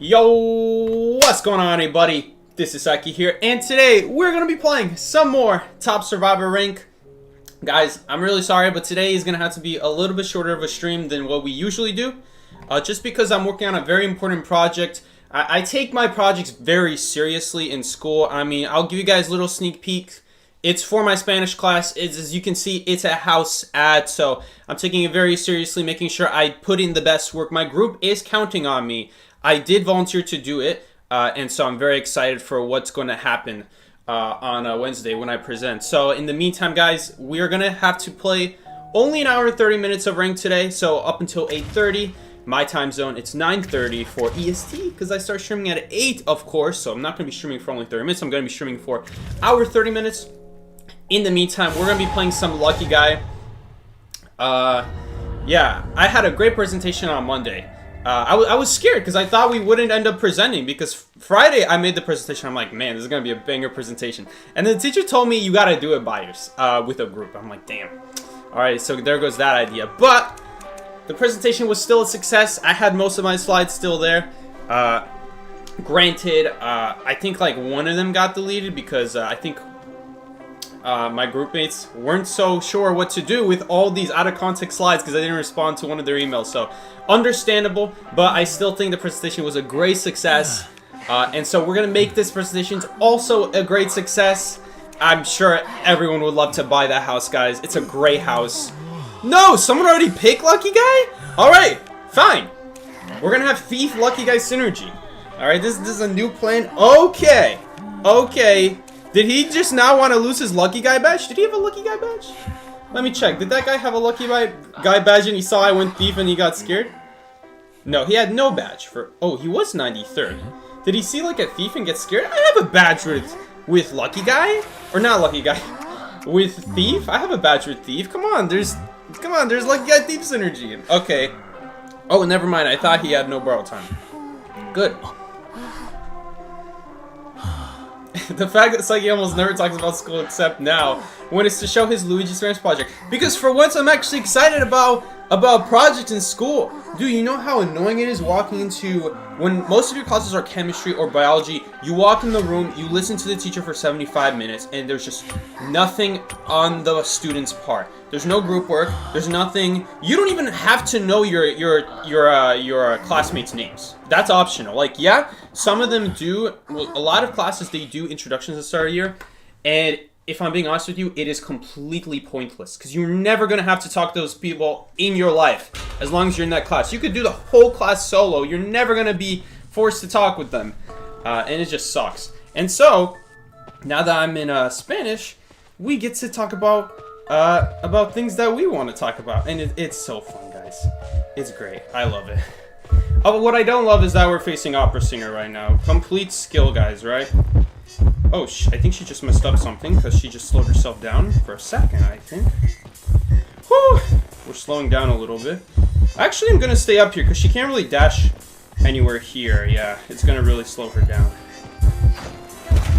Yo, what's going on, everybody? This is Saki here, and today we're going to be playing some more Top Survivor Rank. Guys, I'm really sorry, but today is going to have to be a little bit shorter of a stream than what we usually do. Just because I'm working on a very important project. I take my projects very seriously in school. I mean, I'll give you guys little sneak peeks. It's for my Spanish class. As you can see, it's a house ad, so I'm taking it very seriously, making sure I put in the best work. My group is counting on me. I did volunteer to do it, and so I'm very excited for what's going to happen on Wednesday when I present. So in the meantime, guys, we are going to have to play only an hour and 30 minutes of rank today, so up until 8:30. My time zone, it's 9:30 for EST, because I start streaming at 8, of course, so I'm not going to be streaming for only 30 minutes. I'm going to be streaming for hour 30 minutes. In the meantime, we're going to be playing some Lucky Guy. Yeah, I had a great presentation on Monday. I was scared because I thought we wouldn't end up presenting, because Friday I made the presentation. I'm like, man, this is going to be a banger presentation. And then the teacher told me you got to do it by yourself, with a group. I'm like, damn. All right, so there goes that idea. But the presentation was still a success. I had most of my slides still there. Granted, I think like one of them got deleted because I think my group mates weren't so sure what to do with all these out of context slides because I didn't respond to one of their emails. So understandable, but I still think the presentation was a great success. And so we're going to make this presentation also a great success. I'm sure everyone would love to buy that house, guys. It's a great house. No, someone already picked Lucky Guy? Alright, fine. We're going to have Thief Lucky Guy synergy. Alright, this is a new plan. Okay. Okay. Did he just now want to lose his Lucky Guy badge? Did he have a Lucky Guy badge? Let me check. Did that guy have a Lucky Guy badge and he saw I went Thief and he got scared? No, he had no badge for... Oh, he was 93rd. Did he see like a Thief and get scared? I have a badge with Lucky Guy. Or not Lucky Guy. With Thief? I have a badge with Thief. Come on, there's Lucky Guy Thief synergy. Okay. Oh, never mind. I thought he had no borrow time. Good. The fact that Psyche almost never talks about school except now, when it's to show his Luigi Spanish project. Because for once I'm actually excited about projects in school. Dude, you know how annoying it is walking into, when most of your classes are chemistry or biology, you walk in the room, you listen to the teacher for 75 minutes, and there's just nothing on the student's part. There's no group work, there's nothing, you don't even have to know your classmates' names. That's optional. Like, yeah, some of them do, well, a lot of classes, they do introductions at the start of the year, and if I'm being honest with you, it is completely pointless, because you're never going to have to talk to those people in your life, as long as you're in that class. You could do the whole class solo, you're never going to be forced to talk with them, and it just sucks. And so, now that I'm in Spanish, we get to talk about things that we want to talk about, and it's so fun, guys. It's great. I love it. But what I don't love is that we're facing Opera Singer right now. Complete skill, guys, right? Oh, I think she just messed up something because she just slowed herself down for a second, I think. Whew! We're slowing down a little bit. Actually, I'm going to stay up here because she can't really dash anywhere here. Yeah, it's going to really slow her down.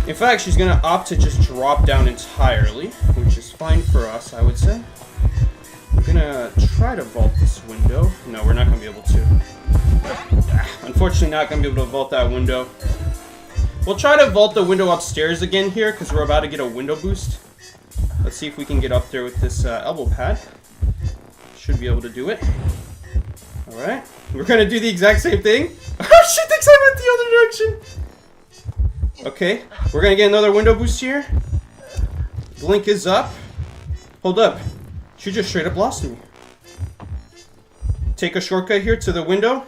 In fact, she's going to opt to just drop down entirely, which is fine for us, I would say. I'm going to try to vault this window. No, we're not going to be able to. Unfortunately, not going to be able to vault that window. We'll try to vault the window upstairs again here, because we're about to get a window boost. Let's see if we can get up there with this elbow pad. Should be able to do it. Alright. We're going to do the exact same thing. Oh, she thinks I went the other direction. Okay. We're going to get another window boost here. Blink is up. Hold up. She just straight up lost me. Take a shortcut here to the window.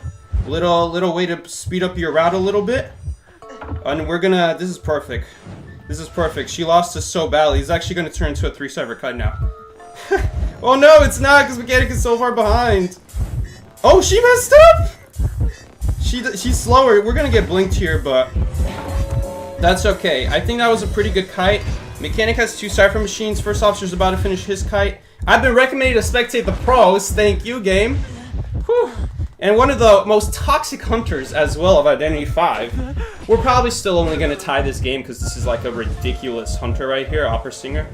Little way to speed up your route a little bit. And we're gonna, this is perfect. This is perfect. She lost us so badly. It's actually gonna turn into a 3-server cut now. Oh no, it's not, because Mechanic is so far behind. Oh, she messed up! She's slower. We're gonna get blinked here, but that's okay. I think that was a pretty good kite. Mechanic has 2 Cypher machines. First officer's about to finish his kite. I've been recommended to spectate the pros. Thank you, game. Whew. And one of the most toxic hunters as well of Identity 5. We're probably still only going to tie this game because this is like a ridiculous hunter right here, Opera Singer.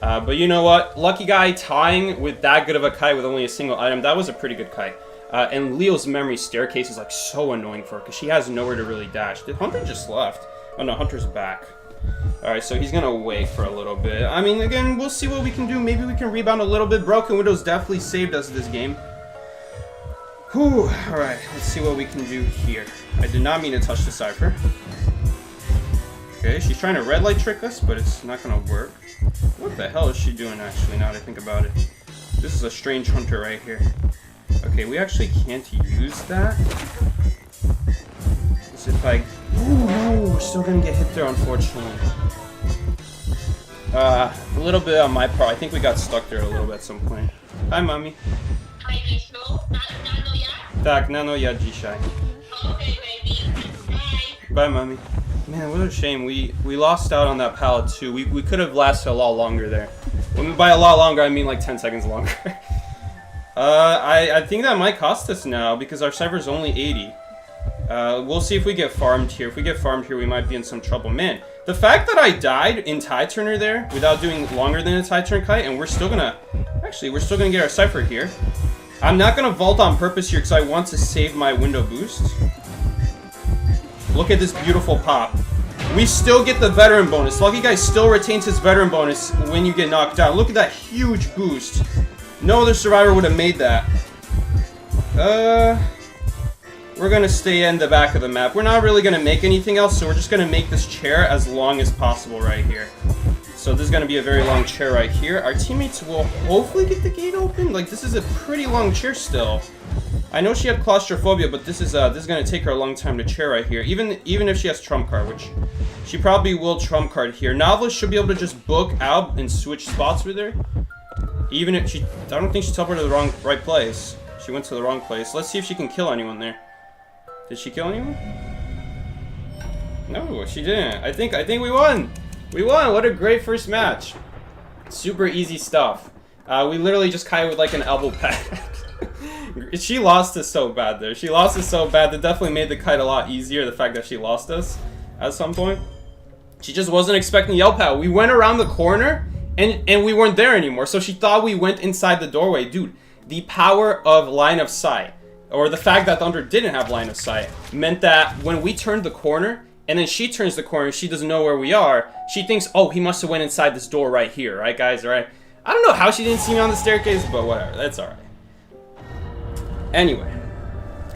But you know what? Lucky Guy tying with that good of a kite with only a single item, that was a pretty good kite. And Leo's memory staircase is like so annoying for her because she has nowhere to really dash. Did Hunter just left? Oh no, Hunter's back. Alright, so he's gonna wait for a little bit. I mean, again, we'll see what we can do. Maybe we can rebound a little bit. Broken Widow's definitely saved us this game. Whew. Alright, let's see what we can do here. I did not mean to touch the Cypher. Okay, she's trying to red light trick us, but it's not gonna work. What the hell is she doing, actually, now that I think about it? This is a strange Hunter right here. Okay, we actually can't use that. As if I... Ooh, no, we're still gonna get hit there, unfortunately. A little bit on my part. I think we got stuck there a little bit at some point. Hi, mommy. Tak, no, ja dzisiaj. Okay, baby. Bye, mommy. Man, what a shame. We lost out on that pallet too. We could have lasted a lot longer there. When by a lot longer, I mean like 10 seconds longer. I think that might cost us now because our Cypher's only 80. We'll see if we get farmed here. If we get farmed here, we might be in some trouble. Man, the fact that I died in Tide Turner there without doing longer than a Tide Turn Kite, and we're still gonna get our Cypher here. I'm not gonna vault on purpose here because I want to save my window boost. Look at this beautiful pop. We still get the veteran bonus. Lucky Guy still retains his veteran bonus when you get knocked down. Look at that huge boost. No other survivor would have made that. We're gonna stay in the back of the map. We're not really gonna make anything else, so we're just gonna make this chair as long as possible right here. So this is gonna be a very long chair right here. Our teammates will hopefully get the gate open. Like, this is a pretty long chair still. I know she had claustrophobia, but this is gonna take her a long time to chair right here. Even if she has trump card, which she probably will trump card here. Novelist should be able to just book out and switch spots with her. Even if I don't think she teleported to the right place. She went to the wrong place. Let's see if she can kill anyone there. Did she kill anyone? No, she didn't. I think we won. We won. What a great first match. Super easy stuff. We literally just kited with like an elbow pad. She lost us so bad there. She lost us so bad. That definitely made the kite a lot easier, the fact that she lost us at some point. She just wasn't expecting yell pad. We went around the corner and we weren't there anymore. So she thought we went inside the doorway. Dude, the power of line of sight, or the fact that Thunder didn't have line of sight, meant that when we turned the corner and then she turns the corner, she doesn't know where we are. She thinks, oh, he must have went inside this door right here, right, guys? Right? I don't know how she didn't see me on the staircase, but whatever. That's all right. Anyway,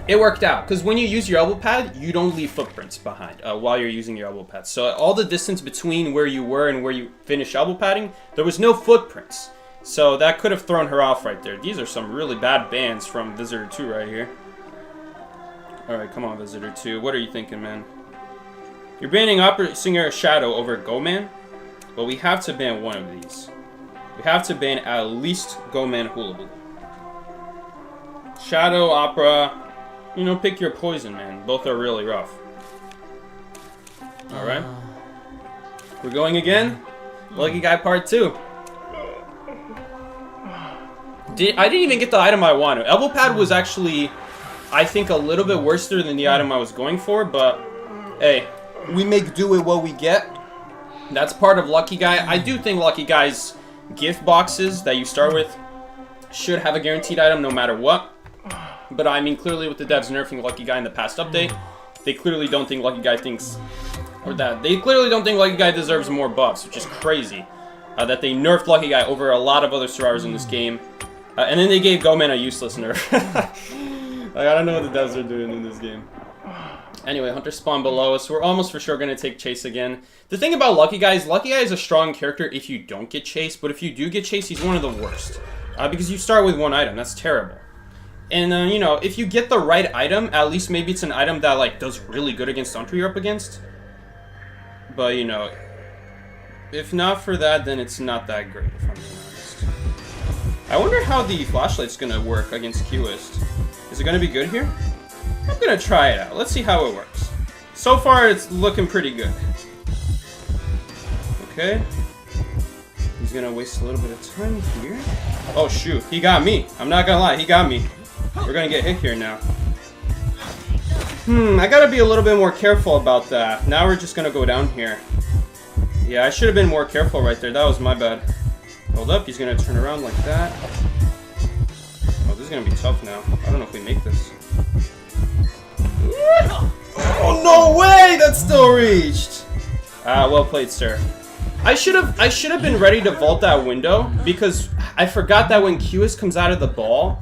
it worked out because when you use your elbow pad, you don't leave footprints behind while you're using your elbow pad. So all the distance between where you were and where you finished elbow padding, there was no footprints. So that could have thrown her off right there. These are some really bad bans from Visitor 2 right here. Alright, come on, Visitor 2. What are you thinking, man? You're banning Opera Singer Shadow over Go Man? Well, we have to ban one of these. We have to ban at least Go Man Hula Blue. Shadow, Opera, you know, pick your poison, man. Both are really rough. Alright. We're going again. Lucky Guy Part 2. I didn't even get the item I wanted. Elbow pad was actually, I think, a little bit worse than the item I was going for, but hey, we make do with what we get. That's part of Lucky Guy. I do think Lucky Guy's gift boxes that you start with should have a guaranteed item no matter what. But I mean, clearly with the devs nerfing Lucky Guy in the past update, they clearly don't think Lucky Guy they clearly don't think Lucky Guy deserves more buffs, which is crazy. That they nerfed Lucky Guy over a lot of other survivors in this game. And then they gave Go-Man a useless nerf. Like, I don't know what the devs are doing in this game. Anyway, Hunter spawned below us. We're almost for sure going to take chase again. The thing about Lucky Guy is a strong character if you don't get chased. But if you do get chased, he's one of the worst. Because you start with one item. That's terrible. And, you know, if you get the right item, at least maybe it's an item that, like, does really good against Hunter you're up against. But, you know, if not for that, then it's not that great, if I'm being honest. I wonder how the flashlight's gonna work against Qist. Is it gonna be good here? I'm gonna try it out. Let's see how it works. So far, it's looking pretty good. Okay. He's gonna waste a little bit of time here. Oh shoot, he got me. I'm not gonna lie, he got me. We're gonna get hit here now. I gotta be a little bit more careful about that. Now we're just gonna go down here. Yeah, I should have been more careful right there. That was my bad. Hold up, he's gonna turn around like that. Oh, this is gonna be tough now. I don't know if we make this. Oh no way! That still reached. Well played, sir. I should have been ready to vault that window because I forgot that when QS comes out of the ball,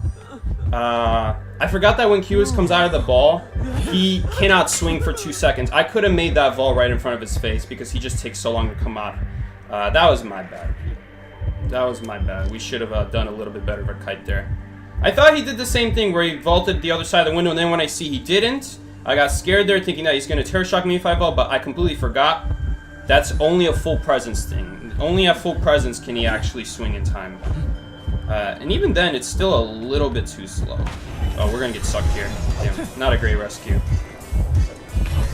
he cannot swing for 2 seconds. I could have made that vault right in front of his face because he just takes so long to come out. That was my bad. That was my bad. We should have done a little bit better of a kite there. I thought he did the same thing where he vaulted the other side of the window, and then when I see he didn't, I got scared there thinking that he's going to terror shock me if I vault, but I completely forgot. That's only a full presence thing. Only at full presence can he actually swing in time. And even then, it's still a little bit too slow. Oh, we're going to get sucked here. Damn, not a great rescue.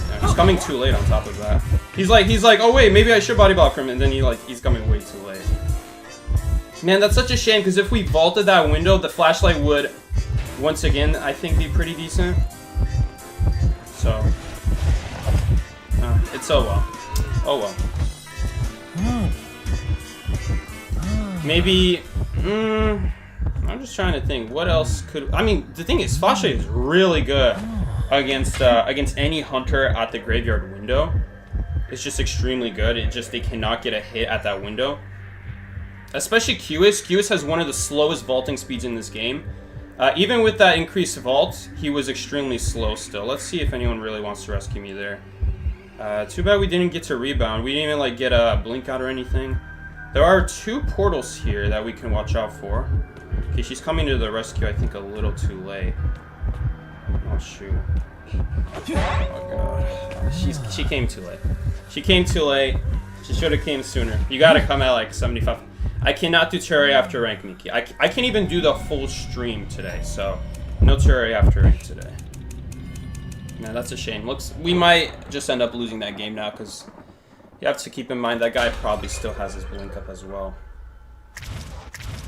Yeah, he's coming too late on top of that. He's like, oh wait, maybe I should body block him, and then he's coming way too late. Man, that's such a shame, because if we vaulted that window, the flashlight would, once again, I think be pretty decent. So, it's oh well. Oh well. Maybe, I'm just trying to think, what else could, I mean, the thing is, flashlight is really good against any hunter at the graveyard window. It's just extremely good. They cannot get a hit at that window. Especially QS. QS has one of the slowest vaulting speeds in this game. Even with that increased vault, he was extremely slow still. Let's see if anyone really wants to rescue me there. Too bad we didn't get to rebound. We didn't even like get a blink out or anything. There are 2 portals here that we can watch out for. Okay, she's coming to the rescue, I think, a little too late. Oh, shoot. Oh, God. She came too late. She came too late. She should have came sooner. You gotta come at like 75. I cannot do Terraria after rank, Miki. I can't even do the full stream today, so no Terraria after rank today. Man, that's a shame. We might just end up losing that game now, because you have to keep in mind that guy probably still has his blink up as well.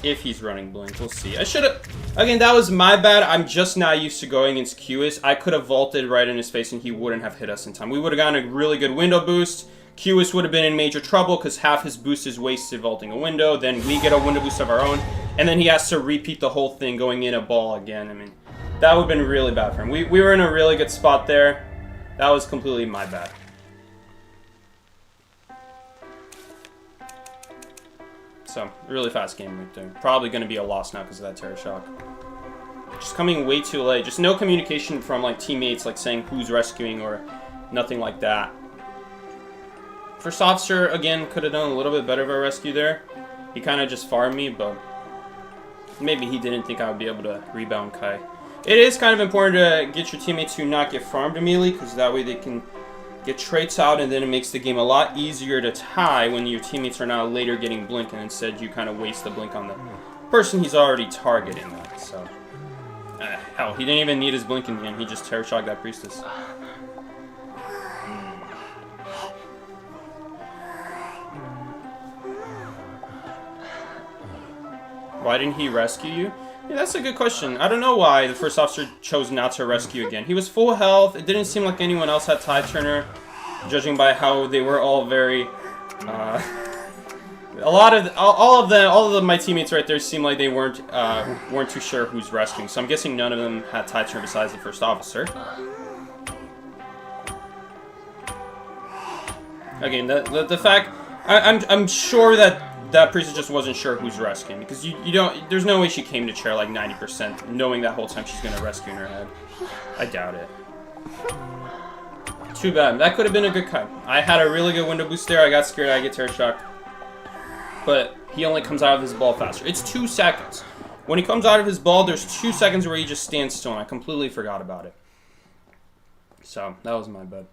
If he's running blink, we'll see. I should have... Again, that was my bad. I'm just not used to going against QS. I could have vaulted right in his face and he wouldn't have hit us in time. We would have gotten a really good window boost. QS would have been in major trouble because half his boost is wasted vaulting a window. Then we get a window boost of our own. And then he has to repeat the whole thing going in a ball again. I mean, that would have been really bad for him. We were in a really good spot there. That was completely my bad. So, really fast game right there. Probably going to be a loss now because of that terror shock. Just coming way too late. Just no communication from like teammates, like saying who's rescuing or nothing like that. First officer, again, could have done a little bit better of a rescue there. He kind of just farmed me, but maybe he didn't think I would be able to rebound Kai. It is kind of important to get your teammates to not get farmed immediately, because that way they can get traits out, and then it makes the game a lot easier to tie when your teammates are now later getting blink, and instead you kind of waste the blink on the person he's already targeting. So, hell, he didn't even need his blink in the end. He just terror shocked that priestess. Why didn't he rescue you? Yeah, that's a good question. I don't know why the first officer chose not to rescue again. He was full health. It didn't seem like anyone else had tide turner, judging by how they were all very. All of my teammates right there seemed like they weren't too sure who's rescuing. So I'm guessing none of them had tide turner besides the first officer. Again, the fact I'm sure that priestess just wasn't sure who's rescuing, because you don't. There's no way she came to chair like 90%, knowing that whole time she's gonna rescue in her head. I doubt it. Too bad. That could have been a good cut. I had a really good window boost there. I got scared. I get terror shocked. But he only comes out of his ball faster. It's 2 seconds. When he comes out of his ball, there's 2 seconds where he just stands still, and I completely forgot about it. So that was my bad.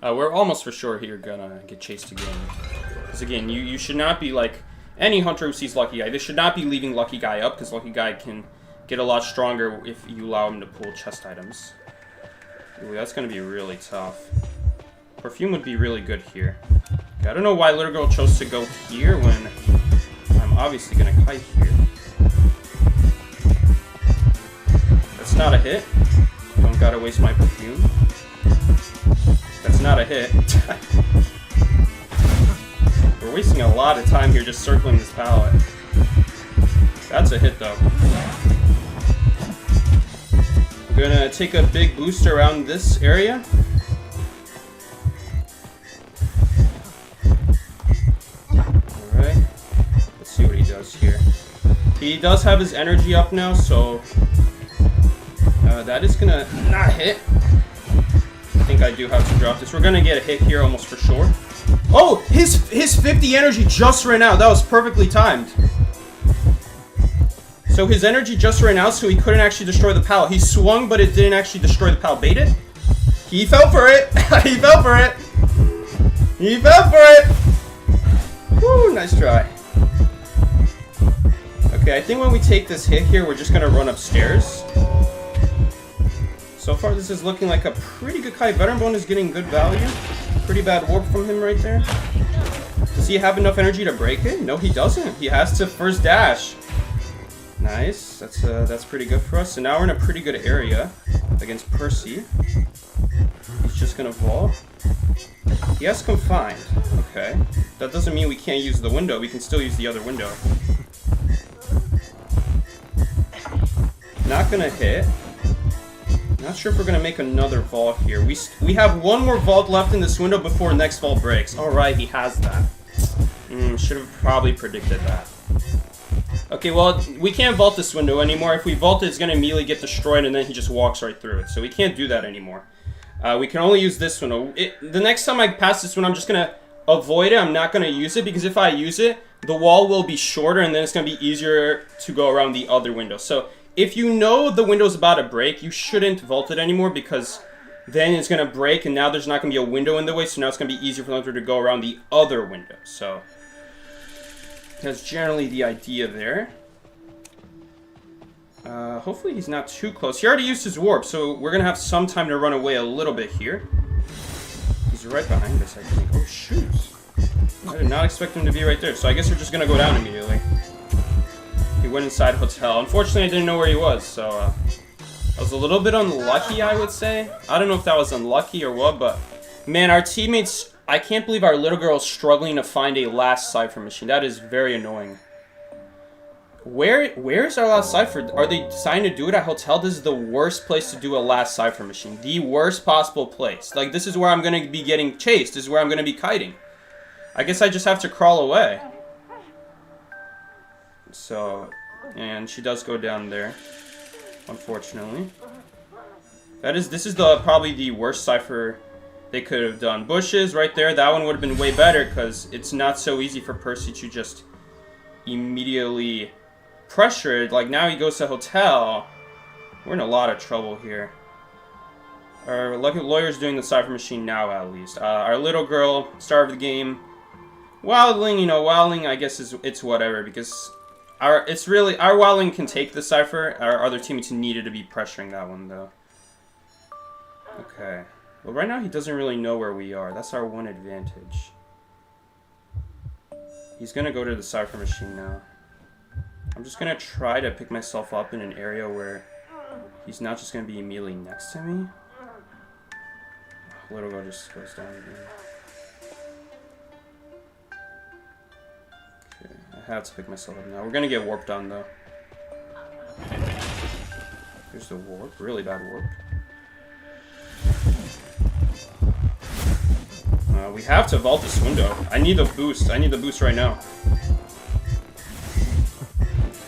We're almost for sure here gonna get chased again. Because again, you should not be like any hunter who sees Lucky Guy. They should not be leaving Lucky Guy up, because Lucky Guy can get a lot stronger if you allow him to pull chest items. Ooh, that's gonna be really tough. Perfume would be really good here. Okay, I don't know why Little Girl chose to go here when I'm obviously gonna kite here. That's not a hit. Don't gotta waste my perfume. That's not a hit. We're wasting a lot of time here just circling this pallet. That's a hit, though. We're gonna take a big boost around this area. Alright. Let's see what he does here. He does have his energy up now, so that is gonna not hit. I think I do have to drop this. We're gonna get a hit here almost for sure. Oh! His 50 energy just ran out. That was perfectly timed. So his energy just ran out, so he couldn't actually destroy the pallet. He swung, but it didn't actually destroy the pallet. Baited? He fell for it! He fell for it! He fell for it! Woo, nice try. Okay, I think when we take this hit here, we're just gonna run upstairs. So far, this is looking like a pretty good kite. Veteran Bone is getting good value. Pretty bad warp from him right there. Does he have enough energy to break it? No, he doesn't. He has to first dash. Nice. That's pretty good for us. So now we're in a pretty good area against Percy. He's just gonna vault. He has confined. Okay. That doesn't mean we can't use the window. We can still use the other window. Not gonna hit. Not sure if we're gonna make another vault here. We have one more vault left in this window before next vault breaks. Alright, he has that. Should have probably predicted that. Okay, well, we can't vault this window anymore. If we vault it, it's gonna immediately get destroyed and then he just walks right through it. So we can't do that anymore. We can only use this window. The next time I pass this window, I'm just gonna avoid it. I'm not gonna use it because if I use it, the wall will be shorter and then it's gonna be easier to go around the other window. So if you know the window's about to break, you shouldn't vault it anymore because then it's going to break and now there's not going to be a window in the way, so now it's going to be easier for them to go around the other window. So that's generally the idea there. Hopefully he's not too close. He already used his warp, so we're going to have some time to run away a little bit here. He's right behind us, I think. Oh, shoot. I did not expect him to be right there, so I guess we're just going to go down immediately. He went inside hotel. Unfortunately, I didn't know where he was, so I was a little bit unlucky, I would say. I don't know if that was unlucky or what, but man, our teammates, I can't believe our little girl is struggling to find a last cipher machine. That is very annoying. Where's our last cipher? Are they deciding to do it at hotel? This is the worst place to do a last cipher machine. The worst possible place. Like, this is where I'm going to be getting chased. This is where I'm going to be kiting. I guess I just have to crawl away. So, and she does go down there, unfortunately. This is probably the worst cipher they could have done. Bushes right there, that one would have been way better because it's not so easy for Percy to just immediately pressure it. Like, now he goes to hotel. We're in a lot of trouble here. Our lucky lawyer's doing the cipher machine now, at least. Our little girl, star of the game. Wildling, you know, Wildling, I guess it's whatever because our Wildling can take the cipher. Our other teammates needed to be pressuring that one though. Okay. Well, right now he doesn't really know where we are. That's our one advantage. He's gonna go to the cipher machine now. I'm just gonna try to pick myself up in an area where he's not just gonna be immediately next to me. Little girl just goes down again. Okay, I have to pick myself up now. We're gonna get warped on though. Here's the warp, really bad warp. We have to vault this window. I need a boost. I need the boost right now.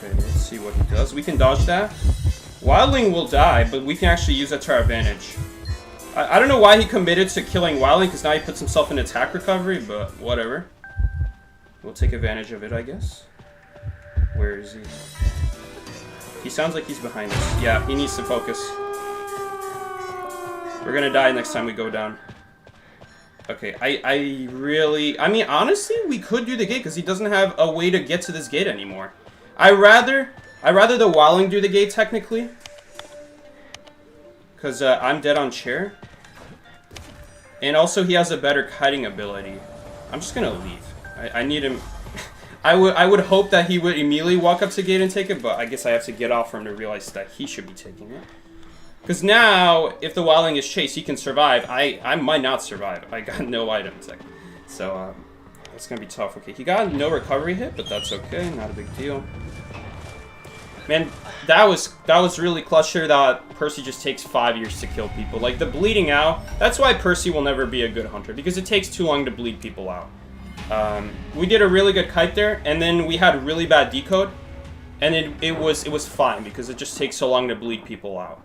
Okay, let's see what he does. We can dodge that. Wildling will die, but we can actually use that to our advantage. I don't know why he committed to killing Wildling, because now he puts himself in attack recovery, but whatever. We'll take advantage of it, I guess. Where is he? He sounds like he's behind us. Yeah, he needs to focus. We're gonna die next time we go down. Okay, I mean, honestly, we could do the gate because he doesn't have a way to get to this gate anymore. I'd rather the Wildling do the gate, technically. Because I'm dead on chair. And also, he has a better kiting ability. I'm just gonna leave. I need him. I would hope that he would immediately walk up to the gate and take it, but I guess I have to get off for him to realize that he should be taking it. Because now, if the Wildling is chased, he can survive. I might not survive. I got no items. So, It's gonna be tough. Okay, he got no recovery hit, but that's okay. Not a big deal. Man, that was really clutch here that Percy just takes 5 years to kill people. Like, the bleeding out, that's why Percy will never be a good hunter, because it takes too long to bleed people out. We did a really good kite there, and then we had really bad decode, and it was fine, because it just takes so long to bleed people out.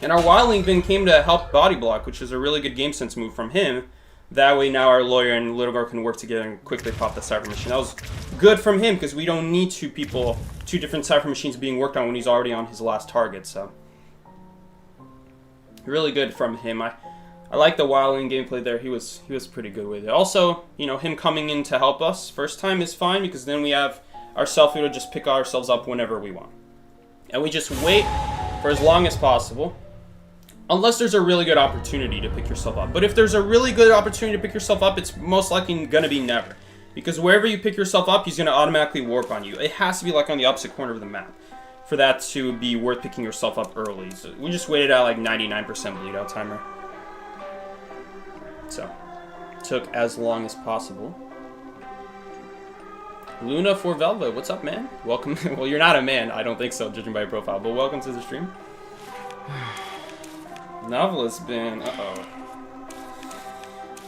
And our wildling then came to help body block, which is a really good game sense move from him. That way now our lawyer and Littlegar can work together and quickly pop the Cypher Machine. That was good from him, because we don't need two different Cypher Machines being worked on when he's already on his last target, so. Really good from him. I like the wildling gameplay there. He was pretty good with it. Also, you know, him coming in to help us first time is fine, because then we have ourselves to just pick ourselves up whenever we want. And we just wait for as long as possible. Unless there's a really good opportunity to pick yourself up. But if there's a really good opportunity to pick yourself up, it's most likely going to be never. Because wherever you pick yourself up, he's going to automatically warp on you. It has to be like on the opposite corner of the map for that to be worth picking yourself up early. So we just waited at like 99% bleed out timer. So, took as long as possible. Luna for Velva, what's up, man? Welcome. Well, you're not a man, I don't think so, judging by your profile, but welcome to the stream. Novelist bin,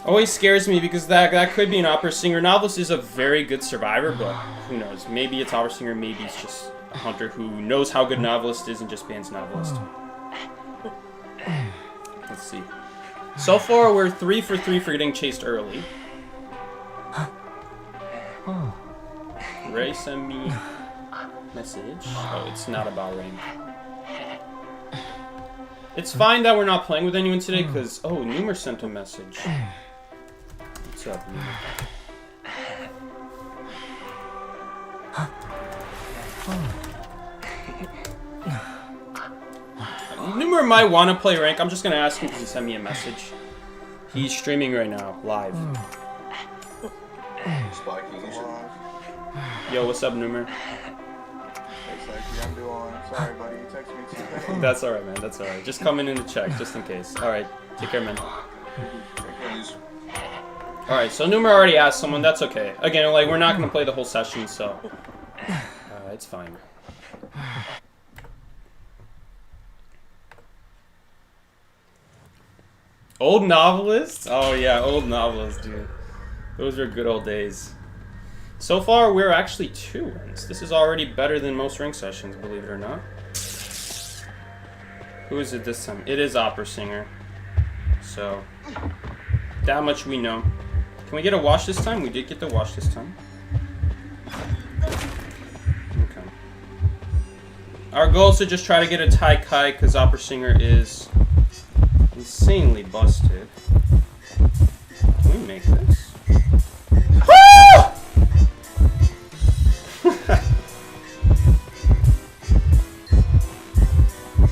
always scares me because that could be an opera singer. Novelist is a very good survivor, but who knows? Maybe it's opera singer, maybe it's just a hunter who knows how good Novelist is and just bans Novelist. Let's see. So far, we're 3 for 3 for getting chased early. Ray sent me message. Oh, it's not about rain. It's fine that we're not playing with anyone today, because... Oh, Numer sent a message. What's up, Numer? Numer might want to play rank. I'm just going to ask him because he sent me a message. He's streaming right now, live. Yo, what's up, Numer? I'm doing. Sorry, buddy. You texted me too late. That's alright, man. That's alright. Just coming in to check, just in case. Alright. Take care, man. Alright, so Numer already asked someone. That's okay. Again, like, we're not going to play the whole session, so... it's fine. Old novelists? Oh, yeah. Old novelists, dude. Those were good old days. So far, we're actually 2 wins. This is already better than most ring sessions, believe it or not. Who is it this time? It is Opera Singer. So, that much we know. Can we get a wash this time? We did get the wash this time. Okay. Our goal is to just try to get a tie kite, because Opera Singer is insanely busted. Can we make this?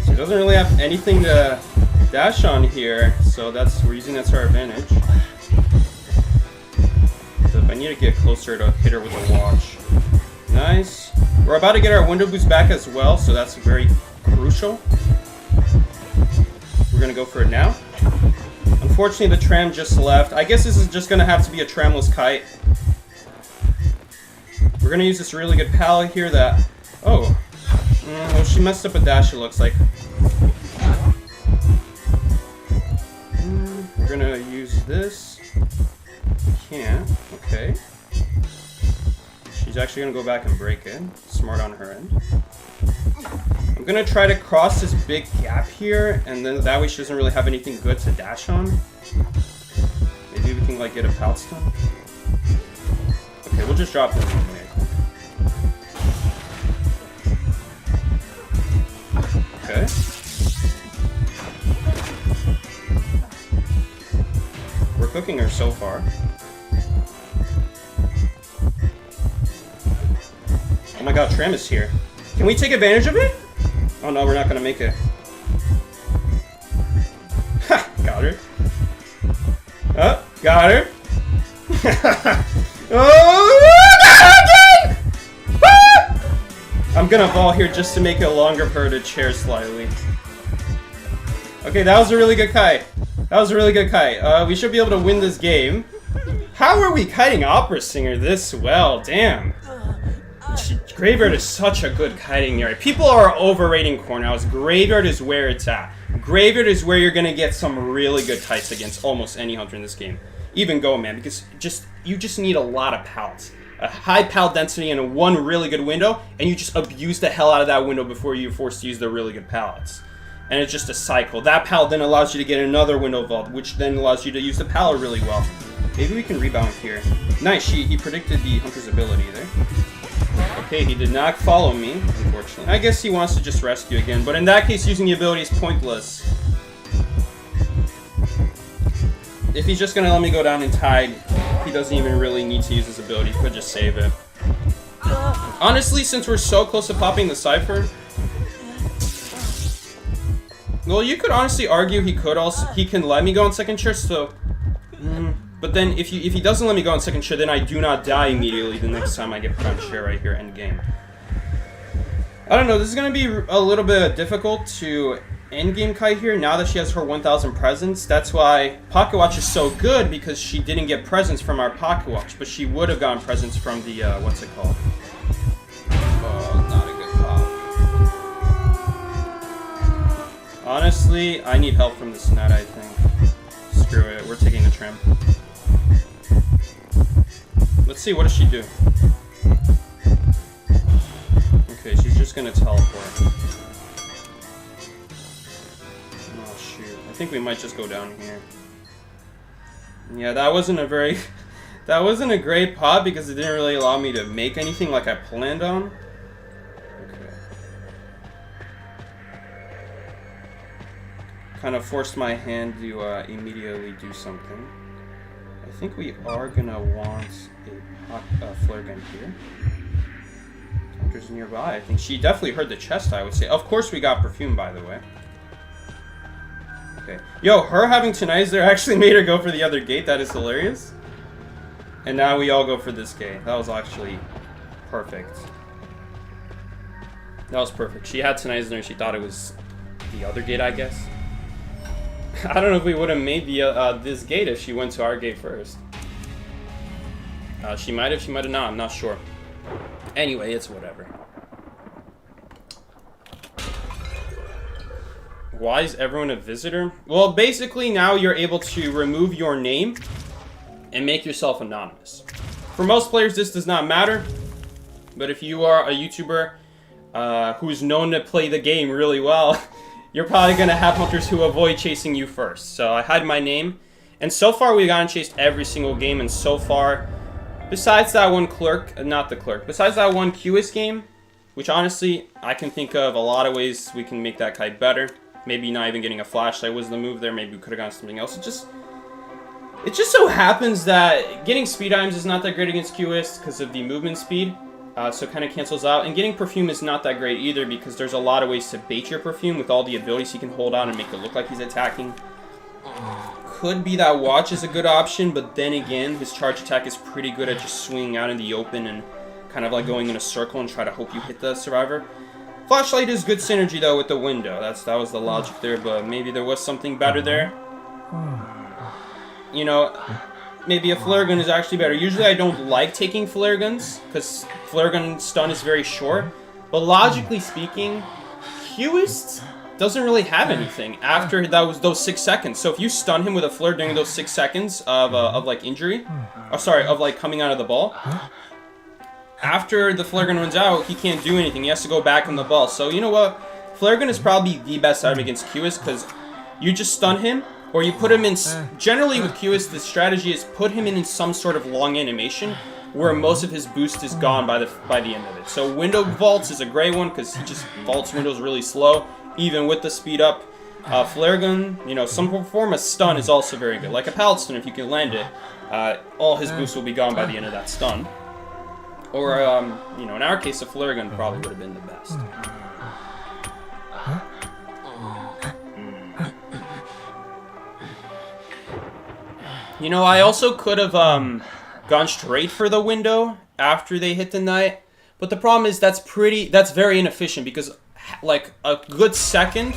She doesn't really have anything to dash on here, so we're using that to our advantage. So if I need to get closer to hit her with a watch. Nice. We're about to get our window boost back as well, so that's very crucial. We're gonna go for it now. Unfortunately, the tram just left. I guess this is just gonna have to be a tramless kite. We're gonna use this really good pallet here that... Oh. Oh, she messed up a dash, it looks like. We're gonna use this. Can't. Okay. She's actually gonna go back and break it. Smart on her end. I'm gonna try to cross this big gap here, and then that way she doesn't really have anything good to dash on. Maybe we can like get a pout stun. Okay, we'll just drop them in there. Okay. We're cooking her so far. Oh my god, Tram is here. Can we take advantage of it? Oh no, we're not gonna make it. Ha! Got her. Oh, got her. Oh, got her again! Ah! I'm gonna ball here just to make it longer for her to chair slightly. Okay, that was a really good kite. That was a really good kite. We should be able to win this game. How are we kiting Opera Singer this well? Damn. Graveyard is such a good kiting area. People are overrating Cornhouse. Graveyard is where it's at. Graveyard is where you're going to get some really good kites against almost any hunter in this game. Even Go, man, because you just need a lot of pallets. A high pallet density and one really good window, and you just abuse the hell out of that window before you're forced to use the really good pallets. And it's just a cycle. That pallet then allows you to get another window vault, which then allows you to use the pallet really well. Maybe we can rebound here. Nice, he predicted the hunter's ability there. Okay, he did not follow me, unfortunately. I guess he wants to just rescue again, but in that case, using the ability is pointless. If he's just gonna let me go down and tide, he doesn't even really need to use his ability. He could just save it. Honestly, since we're so close to popping the Cypher, well, you could honestly argue he can let me go on second chair, so... But then, if he doesn't let me go on second chair, then I do not die immediately the next time I get put on chair right here, end game. I don't know, this is going to be a little bit difficult to end game kite here, now that she has her 1000 presents. That's why Pocket Watch is so good, because she didn't get presents from our Pocket Watch, but she would have gotten presents from the, what's it called? Oh, not a good pop. Honestly, I need help from this net, I think. Screw it, we're taking the trim. Let's see, what does she do? Okay, she's just gonna teleport. Oh shoot, I think we might just go down here. Yeah, that wasn't a very... that wasn't a great pot because it didn't really allow me to make anything like I planned on. Okay. Kind of forced my hand to immediately do something. I think we are gonna want a flare gun here. Hunter's nearby. I think she definitely heard the chest, I would say. Of course we got perfume, by the way. Okay. Yo, her having Tonight's there actually made her go for the other gate. That is hilarious. And now we all go for this gate. That was actually perfect. That was perfect. She had Tonight's there and she thought it was the other gate, I guess. I don't know if we would have made the this gate if she went to our gate first. She might have not, I'm not sure. Anyway, it's whatever. Why is everyone a visitor? Well, basically now you're able to remove your name and make yourself anonymous. For most players, this does not matter. But if you are a YouTuber who's known to play the game really well, you're probably going to have hunters who avoid chasing you first. So I hide my name. And so far, we've gotten chased every single game. And so far, besides that one besides that one QS game, which honestly, I can think of a lot of ways we can make that kite better. Maybe not even getting a flashlight was the move there. Maybe we could have gotten something else. It just so happens that getting speed items is not that great against QS because of the movement speed. So it kind of cancels out. And getting perfume is not that great either because there's a lot of ways to bait your perfume with all the abilities he can hold on and make it look like he's attacking. Could be that watch is a good option, but then again, his charge attack is pretty good at just swinging out in the open and kind of like going in a circle and try to hope you hit the survivor. Flashlight is good synergy though with the window. That was the logic there, but maybe there was something better there. You know, maybe a flare gun is actually better. Usually I don't like taking flare guns because flare gun stun is very short, but logically speaking, Hewist doesn't really have anything after those 6 seconds. So if you stun him with a flare during those 6 seconds of like injury, or sorry, of like coming out of the ball, after the flare gun runs out, he can't do anything. He has to go back on the ball. So you know what? Flare gun is probably the best item against QS because you just stun him, or you put him in. Generally with QS, the strategy is put him in some sort of long animation where most of his boost is gone by the end of it. So window vaults is a great one because he just vaults windows really slow, even with the speed up. Flare gun, you know, some form of stun is also very good. Like a pallet stun, if you can land it, all his boost will be gone by the end of that stun. Or, you know, in our case, a flare gun probably would have been the best. You know, I also could have gone straight for the window after they hit the knight, but the problem is that's very inefficient because like a good second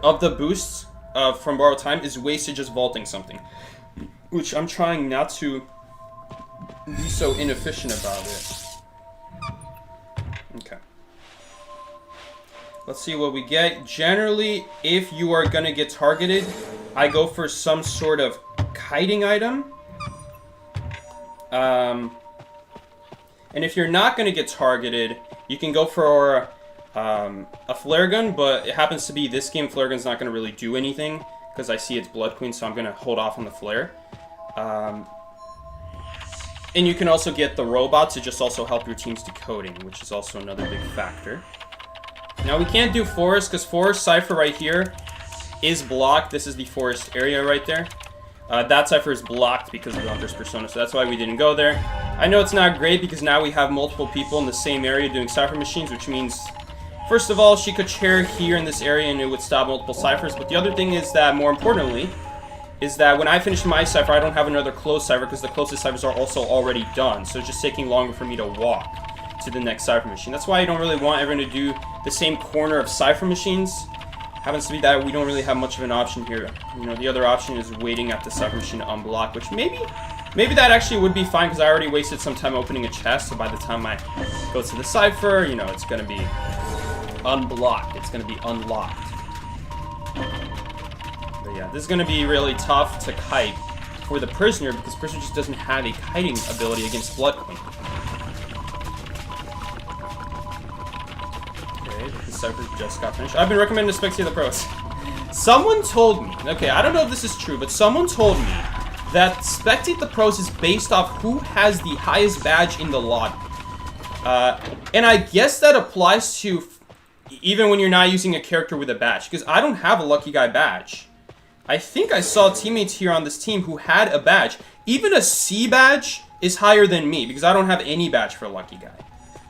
of the boosts from borrowed time is wasted just vaulting something, which I'm trying not to be so inefficient about it. Okay. Let's see what we get. Generally, if you are gonna get targeted, I go for some sort of kiting item. And if you're not gonna get targeted, you can go for a flare gun, but it happens to be this game, flare gun's not gonna really do anything because I see it's Blood Queen, so I'm gonna hold off on the flare. And you can also get the robot to just also help your team's decoding, which is also another big factor. Now we can't do forest, because forest cipher right here is blocked. This is the forest area right there. That cipher is blocked because of the Hunter's Persona, so that's why we didn't go there. I know it's not great because now we have multiple people in the same area doing cipher machines, which means, first of all, she could chair here in this area and it would stop multiple ciphers. But the other thing is that, more importantly, is that when I finish my cipher, I don't have another closed cipher because the closest ciphers are also already done. So it's just taking longer for me to walk to the next cipher machine. That's why I don't really want everyone to do the same corner of cipher machines. Happens to be that we don't really have much of an option here. You know, the other option is waiting at the cipher machine to unblock, which maybe that actually would be fine because I already wasted some time opening a chest. So by the time I go to the cipher, you know, it's going to be unblocked. It's going to be unlocked. But yeah, this is going to be really tough to kite for the prisoner because prisoner just doesn't have a kiting ability against Blood Queen. Okay, the cipher just got finished. I've been recommending to spectate the pros. Someone told me, okay, I don't know if this is true, but someone told me that spectate the pros is based off who has the highest badge in the lobby. And I guess that applies to even when you're not using a character with a badge, because I don't have a Lucky Guy badge. I think I saw teammates here on this team who had a badge. Even a C badge is higher than me because I don't have any badge for a Lucky Guy.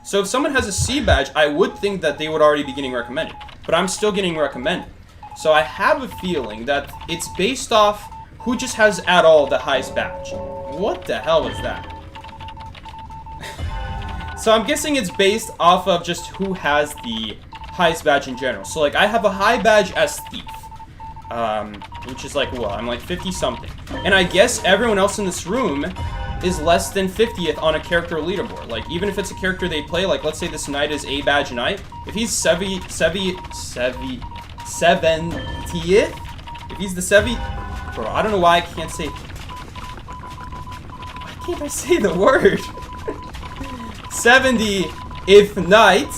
So if someone has a C badge, I would think that they would already be getting recommended. But I'm still getting recommended. So I have a feeling that it's based off who just has at all the highest badge. What the hell was that? So I'm guessing it's based off of just who has the highest badge in general. So like I have a high badge as Thief. Which is like, what? I'm like 50 something. And I guess everyone else in this room is less than 50th on a character leaderboard. Like, even if it's a character they play, like, let's say this knight is A badge knight. If he's 70th, if he's the 70th, bro, I don't know why I can't say, why can't I say the word? 70th knight,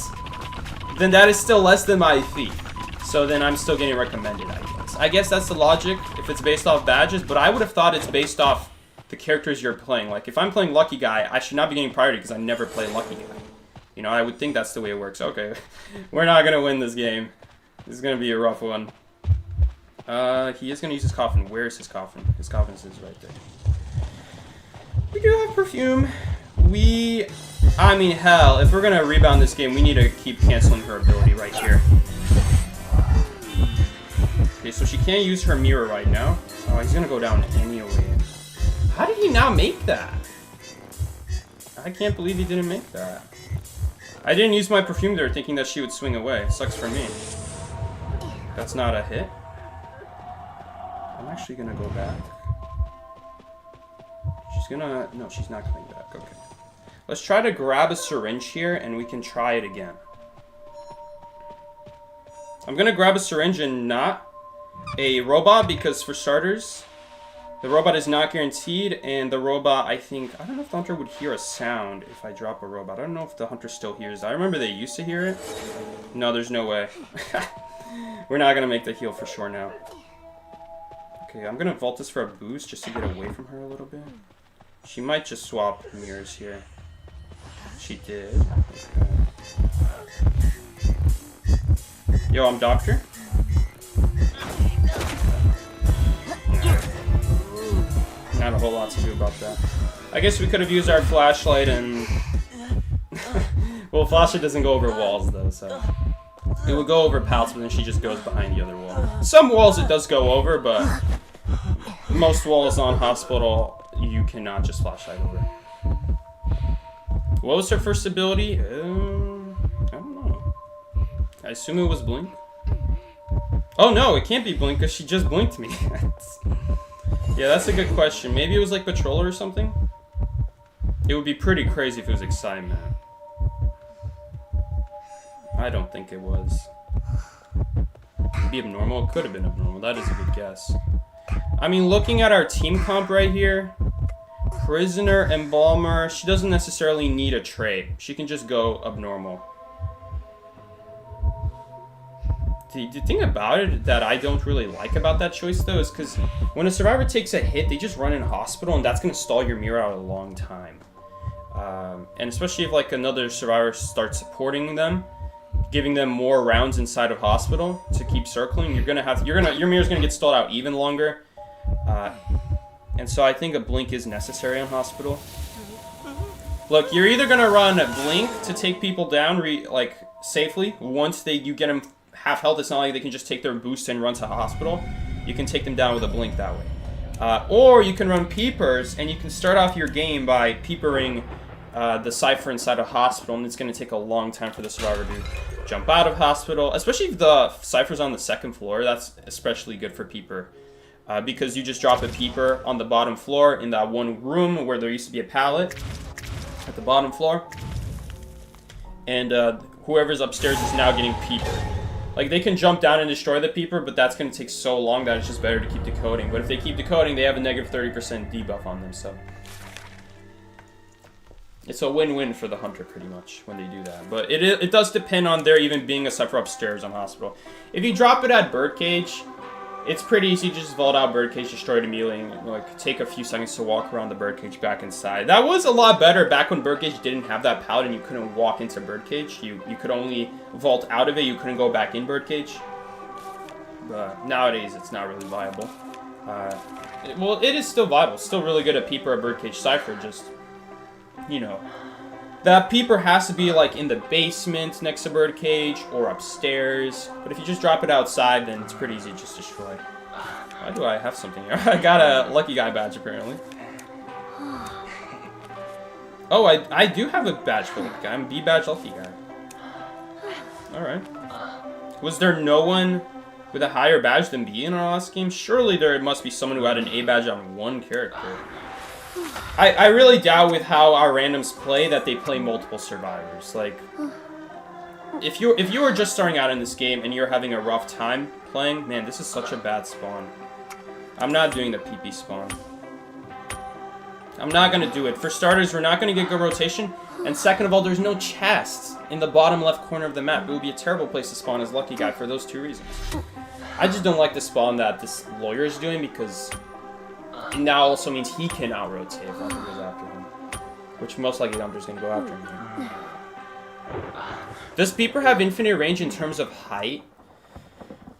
then that is still less than my Thief. So then I'm still getting recommended, I guess. I guess that's the logic if it's based off badges, but I would have thought it's based off the characters you're playing. Like, if I'm playing Lucky Guy, I should not be getting priority because I never play Lucky Guy. You know, I would think that's the way it works. Okay, we're not going to win this game. This is going to be a rough one. He is going to use his coffin. Where's his coffin? His coffin is right there. We do have perfume. I mean, hell, if we're going to rebound this game, we need to keep canceling her ability right here. Okay, so she can't use her mirror right now. Oh, he's gonna go down anyway. How did he not make that? I can't believe he didn't make that. I didn't use my perfume there thinking that she would swing away. Sucks for me. That's not a hit. I'm actually gonna go back. She's gonna... No, she's not coming back. Okay. Let's try to grab a syringe here and we can try it again. I'm gonna grab a syringe and not a robot because, for starters, the robot is not guaranteed, and the robot, I don't know if the hunter would hear a sound if I drop a robot. I don't know if the hunter still hears that. I remember they used to hear it. No, there's no way. We're not gonna make the heal for sure now. Okay, I'm gonna vault this for a boost just to get away from her a little bit. She might just swap mirrors here. She did. Okay. Yo, I'm Doctor. Not a whole lot to do about that. I guess we could have used our flashlight and... Well, flashlight doesn't go over walls, though, so... It would go over pallets, but then she just goes behind the other wall. Some walls it does go over, but... Most walls on hospital, you cannot just flashlight over. What was her first ability? I don't know. I assume it was blink. Oh no, it can't be blink because she just blinked me. Yeah, that's a good question. Maybe it was like patroller or something? It would be pretty crazy if it was excitement. I don't think it was. It'd be abnormal? It could have been abnormal. That is a good guess. I mean, looking at our team comp right here, Prisoner, Embalmer, she doesn't necessarily need a trait. She can just go abnormal. The thing about it that I don't really like about that choice, though, is because when a survivor takes a hit, they just run in hospital, and that's going to stall your mirror out a long time. And especially if, like, another survivor starts supporting them, giving them more rounds inside of hospital to keep circling, your mirror's gonna get stalled out even longer. And so I think a blink is necessary on hospital. Look, you're either gonna run a blink to take people down safely. Once you get them half health, it's not like they can just take their boost and run to hospital. You can take them down with a blink that way. Or you can run peepers, and you can start off your game by peepering the cipher inside a hospital, and it's going to take a long time for the survivor to jump out of hospital, especially if the cipher's on the second floor. That's especially good for peeper, because you just drop a peeper on the bottom floor in that one room where there used to be a pallet at the bottom floor, and whoever's upstairs is now getting peeper. Like, they can jump down and destroy the peeper, but that's going to take so long that it's just better to keep decoding. But if they keep decoding, they have a negative 30% debuff on them, so it's a win-win for the hunter, pretty much, when they do that. But it does depend on there even being a cipher upstairs on hospital. If you drop it at birdcage, it's pretty easy to just vault out birdcage, destroy it immediately, and like take a few seconds to walk around the birdcage back inside. That was a lot better back when birdcage didn't have that pallet and you couldn't walk into birdcage. You could only vault out of it, you couldn't go back in birdcage. But nowadays, it's not really viable. Well, it is still viable. Still really good at peeper or birdcage cipher, just, you know, that peeper has to be like in the basement next to birdcage or upstairs. But if you just drop it outside, then it's pretty easy to just destroy. Why do I have something here? I got a lucky guy badge apparently. Oh, I do have a badge for lucky guy. I'm B badge lucky guy. All right. Was there no one with a higher badge than B in our last game? Surely there must be someone who had an A badge on one character. I really doubt with how our randoms play that they play multiple survivors. Like, if you are just starting out in this game and you're having a rough time playing, man, this is such a bad spawn. I'm not doing the PP spawn. I'm not going to do it. For starters, we're not going to get good rotation. And second of all, there's no chests in the bottom left corner of the map. It would be a terrible place to spawn as Lucky Guy for those two reasons. I just don't like the spawn that this lawyer is doing because it now also means he can out-rotate if Hunter goes after him. Which most likely Hunter's going to go after him here. Does Peeper have infinite range in terms of height?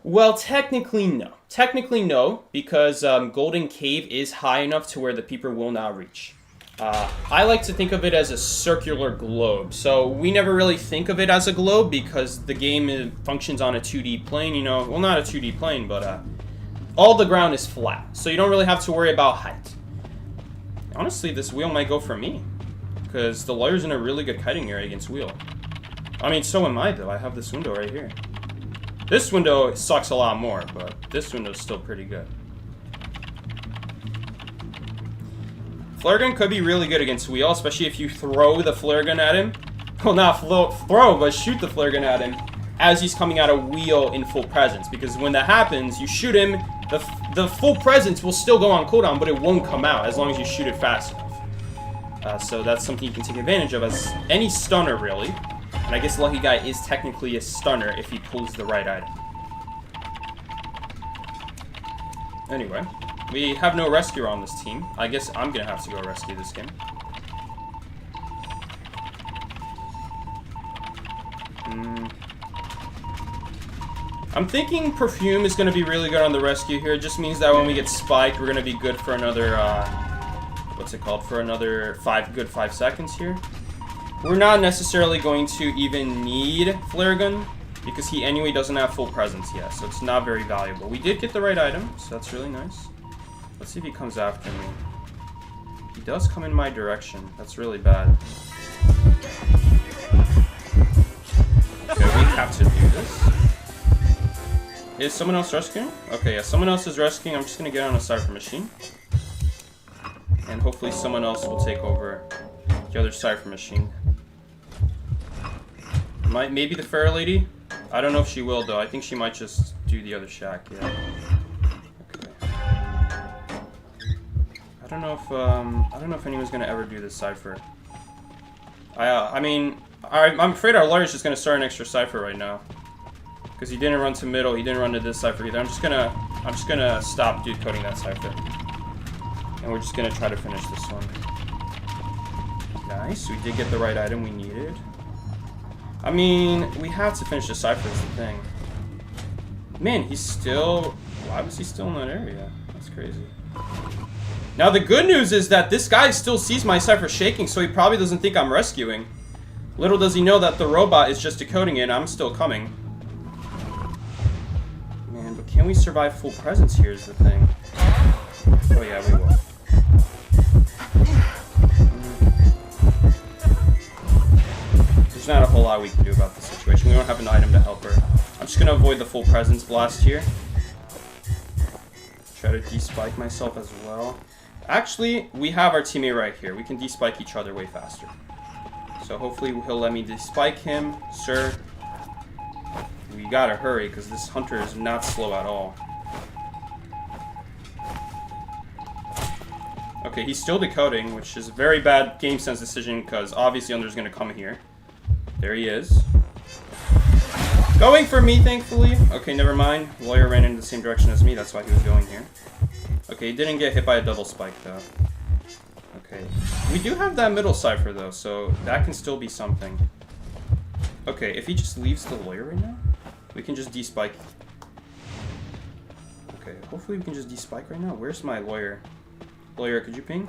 Well, technically no. Technically no, because Golden Cave is high enough to where the Peeper will not reach. I like to think of it as a circular globe. So we never really think of it as a globe because the game functions on a 2D plane, you know. Well, not a 2D plane, but all the ground is flat. So you don't really have to worry about height. Honestly, this wheel might go for me because the lawyer's in a really good kiting area against wheel. I mean, so am I, though. I have this window right here. This window sucks a lot more, but this window's still pretty good. Flare gun could be really good against wheel, especially if you throw the flare gun at him. Well, not throw, but shoot the flare gun at him as he's coming out of wheel in full presence. Because when that happens, you shoot him, the full presence will still go on cooldown, but it won't come out as long as you shoot it fast enough. So that's something you can take advantage of as any stunner, really. And I guess Lucky Guy is technically a stunner if he pulls the right item. Anyway, we have no rescuer on this team. I guess I'm gonna have to go rescue this game. I'm thinking Perfume is gonna be really good on the rescue here. It just means that when we get spiked, we're gonna be good for another, what's it called? For another 5 seconds here. We're not necessarily going to even need Flare Gun, because he anyway doesn't have full presence yet, so it's not very valuable. We did get the right item, so that's really nice. Let's see if he comes after me. He does come in my direction. That's really bad. Okay, we have to do this. Is someone else rescuing? Okay, yeah, someone else is rescuing. I'm just going to get on a Cypher machine. And hopefully someone else will take over The other cipher machine. Maybe the Fair Lady? I don't know if she will though. I think she might just do the other shack, yeah. Okay. I don't know if anyone's gonna ever do this cipher. I mean, I'm afraid our lawyer's just gonna start an extra cipher right now. Because he didn't run to middle, he didn't run to this cipher either. I'm just gonna stop dude coding that cipher. And we're just gonna try to finish this one. Nice, we did get the right item we needed. I mean, we have to finish the cipher is the thing. Man, he's still... Why was he still in that area? That's crazy. Now, the good news is that this guy still sees my cipher shaking, so he probably doesn't think I'm rescuing. Little does he know that the robot is just decoding it, and I'm still coming. Man, but can we survive full presence here is the thing. Oh yeah, we will. There's not a whole lot we can do about the situation. We don't have an item to help her. I'm just going to avoid the full presence blast here. Try to de-spike myself as well. Actually, we have our teammate right here. We can de-spike each other way faster. So hopefully he'll let me de-spike him. Sir, we gotta hurry because this hunter is not slow at all. Okay, he's still decoding, which is a very bad game sense decision because obviously Under's gonna come here. There he is. Going for me, thankfully. Okay, never mind. Lawyer ran in the same direction as me. That's why he was going here. Okay, he didn't get hit by a double spike, though. Okay. We do have that middle cipher, though, so that can still be something. Okay, if he just leaves the lawyer right now, we can just de-spike. Okay, hopefully we can just de-spike right now. Where's my lawyer? Lawyer, could you ping?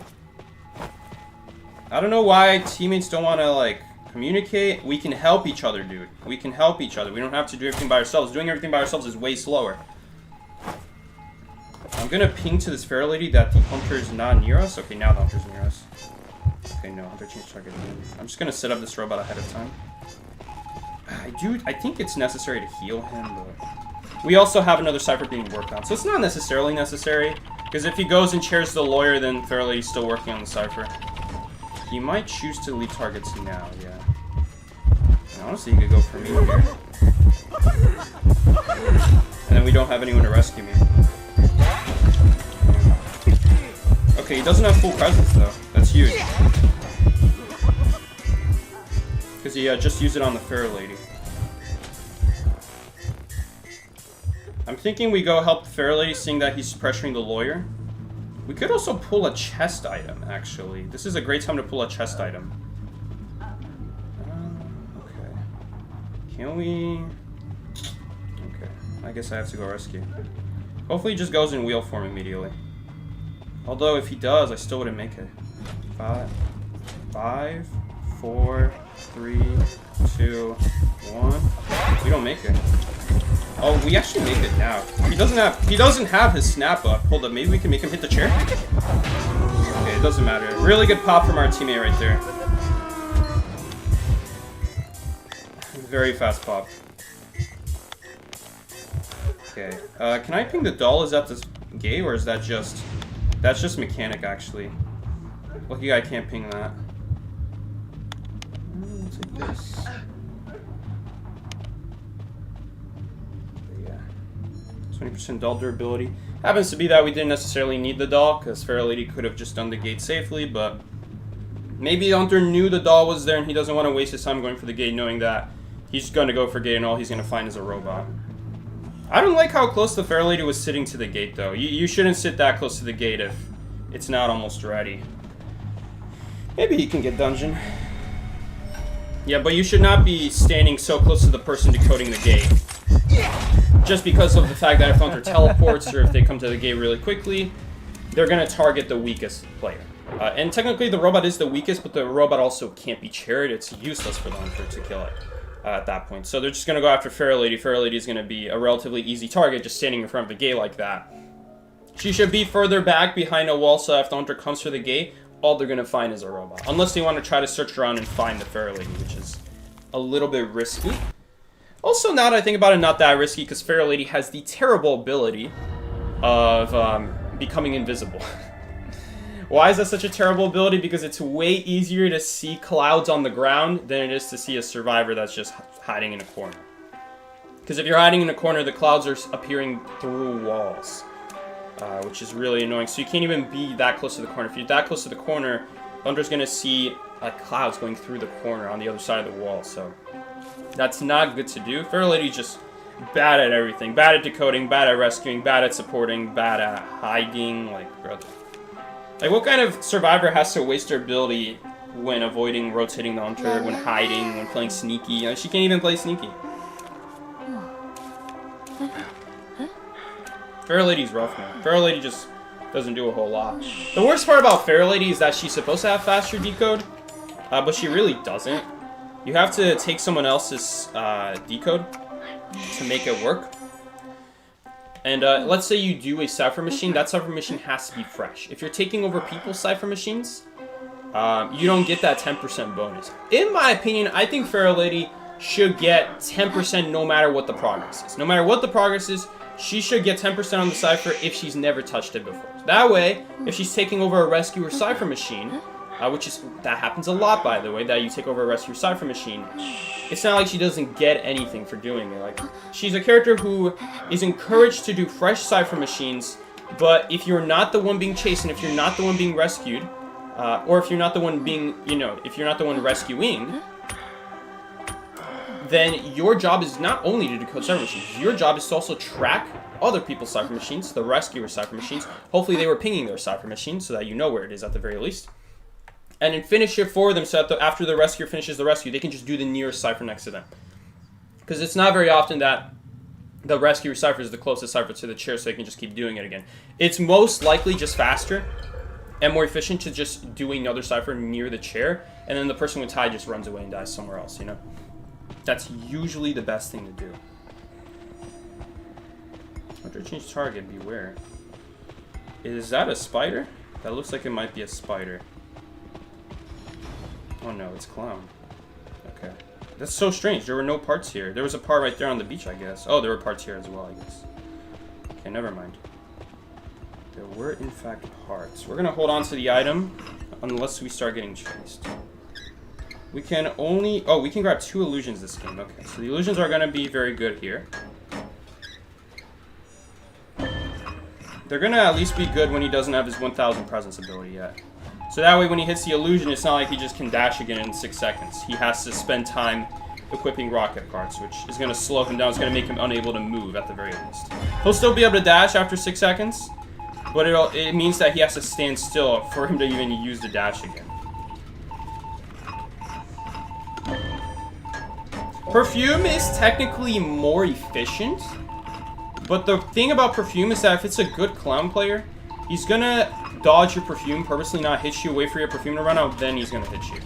I don't know why teammates don't want to, like... communicate. We can help each other, dude. We can help each other. We don't have to do everything by ourselves. Doing everything by ourselves is way slower. I'm gonna ping to this fair lady that the hunter is not near us. Okay, now the hunter's near us. Okay, no, hunter changed target. I'm just gonna set up this robot ahead of time. I think it's necessary to heal him, but we also have another cipher being worked on, so it's not necessarily necessary. Because if he goes and chairs the lawyer, then fair lady's still working on the cipher. He might choose to leave targets now, yeah. And honestly, he could go for me here. And then we don't have anyone to rescue me. Okay, he doesn't have full presence, though. That's huge. Because he just used it on the fair lady. I'm thinking we go help the fair lady, seeing that he's pressuring the lawyer. We could also pull a chest item, actually. This is a great time to pull a chest item. Okay. Can we... Okay. I guess I have to go rescue. Hopefully he just goes in wheel form immediately. Although, if he does, I still wouldn't make it. 5, 4, 3, 2, 1. We don't make it. Oh, we actually make it now. He doesn't have his snap up. Hold up, maybe we can make him hit the chair? Okay, it doesn't matter. Really good pop from our teammate right there. Very fast pop. Okay, can I ping the doll? Is that this gay or is that just... That's just mechanic, actually. Lucky I can't ping that. I'll take this. 20% doll durability. Happens to be that we didn't necessarily need the doll, because Fair Lady could have just done the gate safely, but maybe Hunter knew the doll was there and he doesn't want to waste his time going for the gate, knowing that he's going to go for gate and all he's going to find is a robot. I don't like how close the Fair Lady was sitting to the gate, though. You shouldn't sit that close to the gate if it's not almost ready. Maybe he can get dungeon. Yeah, but you should not be standing so close to the person decoding the gate. Just because of the fact that if Hunter teleports or if they come to the gate really quickly, they're going to target the weakest player. And technically the robot is the weakest, but the robot also can't be chaired. It's useless for the Hunter to kill it at that point. So they're just going to go after Fair Lady. Fair Lady is going to be a relatively easy target just standing in front of the gate like that. She should be further back behind a wall, so if the Hunter comes for the gate, all they're going to find is a robot. Unless they want to try to search around and find the Fair Lady, which is a little bit risky. Also, now that I think about it, not that risky, because Fair Lady has the terrible ability of becoming invisible. Why is that such a terrible ability? Because it's way easier to see clouds on the ground than it is to see a survivor that's just hiding in a corner. Because if you're hiding in a corner, the clouds are appearing through walls, which is really annoying. So you can't even be that close to the corner. If you're that close to the corner, Thunder's going to see clouds going through the corner on the other side of the wall. So that's not good to do. Fair Lady's just bad at everything. Bad at decoding, bad at rescuing, bad at supporting, bad at hiding. Like, what kind of survivor has to waste their ability when avoiding rotating the hunter, when hiding, when playing sneaky? You know, she can't even play sneaky. Fair Lady's rough, man. Fair Lady just doesn't do a whole lot. The worst part about Fair Lady is that she's supposed to have faster decode, but she really doesn't. You have to take someone else's decode to make it work. And let's say you do a cipher machine. That cipher machine has to be fresh. If you're taking over people's cipher machines, you don't get that 10% bonus. In my opinion, I think Fair Lady should get 10% no matter what the progress is. No matter what the progress is, she should get 10% on the cipher if she's never touched it before. That way, if she's taking over a rescuer cipher machine, that happens a lot, by the way, that you take over a rescue cipher machine, it's not like she doesn't get anything for doing it. Like, she's a character who is encouraged to do fresh cipher machines, but if you're not the one being chased, and if you're not the one being rescued, or if you're not the one being, if you're not the one rescuing, then your job is not only to decode cipher machines, your job is to also track other people's cipher machines, the rescuer cipher machines. Hopefully they were pinging their cipher machines so that you know where it is at the very least. And then finish it for them so that after the rescuer finishes the rescue, they can just do the nearest cipher next to them. Because it's not very often that the rescuer cipher is the closest cipher to the chair, so they can just keep doing it again. It's most likely just faster and more efficient to just do another cipher near the chair, and then the person with tie just runs away and dies somewhere else, That's usually the best thing to do. After change target, beware. Is that a spider? That looks like it might be a spider. Oh no, it's clown. Okay. That's so strange. There were no parts here. There was a part right there on the beach, I guess. Oh, there were parts here as well, I guess. Okay, never mind. There were, in fact, parts. We're going to hold on to the item unless we start getting chased. We can only... Oh, we can grab 2 illusions this game. Okay, so the illusions are going to be very good here. They're going to at least be good when he doesn't have his 1000 presence ability yet. So that way when he hits the illusion, it's not like he just can dash again in 6 seconds. He has to spend time equipping rocket parts, which is going to slow him down. It's going to make him unable to move at the very least. He'll still be able to dash after 6 seconds, but it means that he has to stand still for him to even use the dash again. Perfume is technically more efficient, but the thing about Perfume is that if it's a good clown player, he's gonna dodge your Perfume, purposely not hit you, wait for your Perfume to run out, then he's gonna hit you.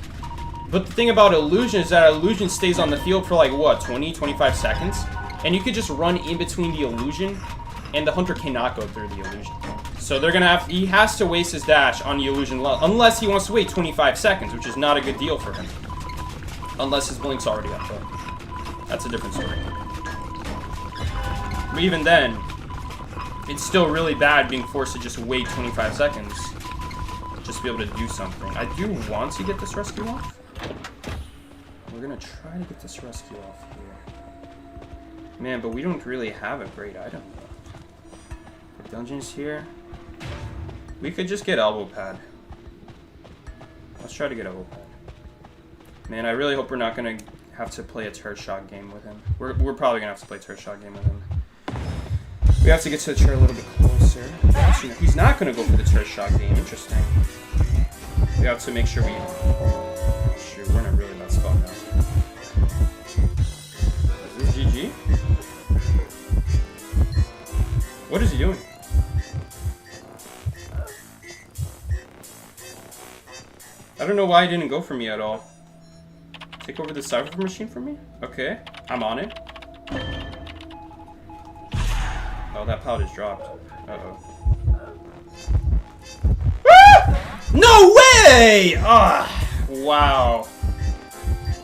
But the thing about Illusion is that Illusion stays on the field for like, what, 20, 25 seconds? And you could just run in between the Illusion, and the Hunter cannot go through the Illusion. So they're gonna he has to waste his dash on the Illusion, unless he wants to wait 25 seconds, which is not a good deal for him. Unless his blink's already up, though. That's a different story. But even then, it's still really bad being forced to just wait 25 seconds just to be able to do something. I do want to get this rescue off. We're gonna try to get this rescue off here. Man, but we don't really have a great item, though. The dungeon's here. We could just get elbow pad. Let's try to get elbow pad. Man, I really hope we're not gonna have to play a turret shot game with him. We're probably gonna have to play a turret shot game with him. We have to get to the chair a little bit closer. Actually, he's not gonna go for the turret shot game. Interesting. We have to make sure we... Shoot, we're in a really bad spot now. Is this GG? What is he doing? I don't know why he didn't go for me at all. Take over the cipher machine for me? Okay, I'm on it. Oh, that powder's dropped. Uh-oh. Ah! No way! Ah, wow.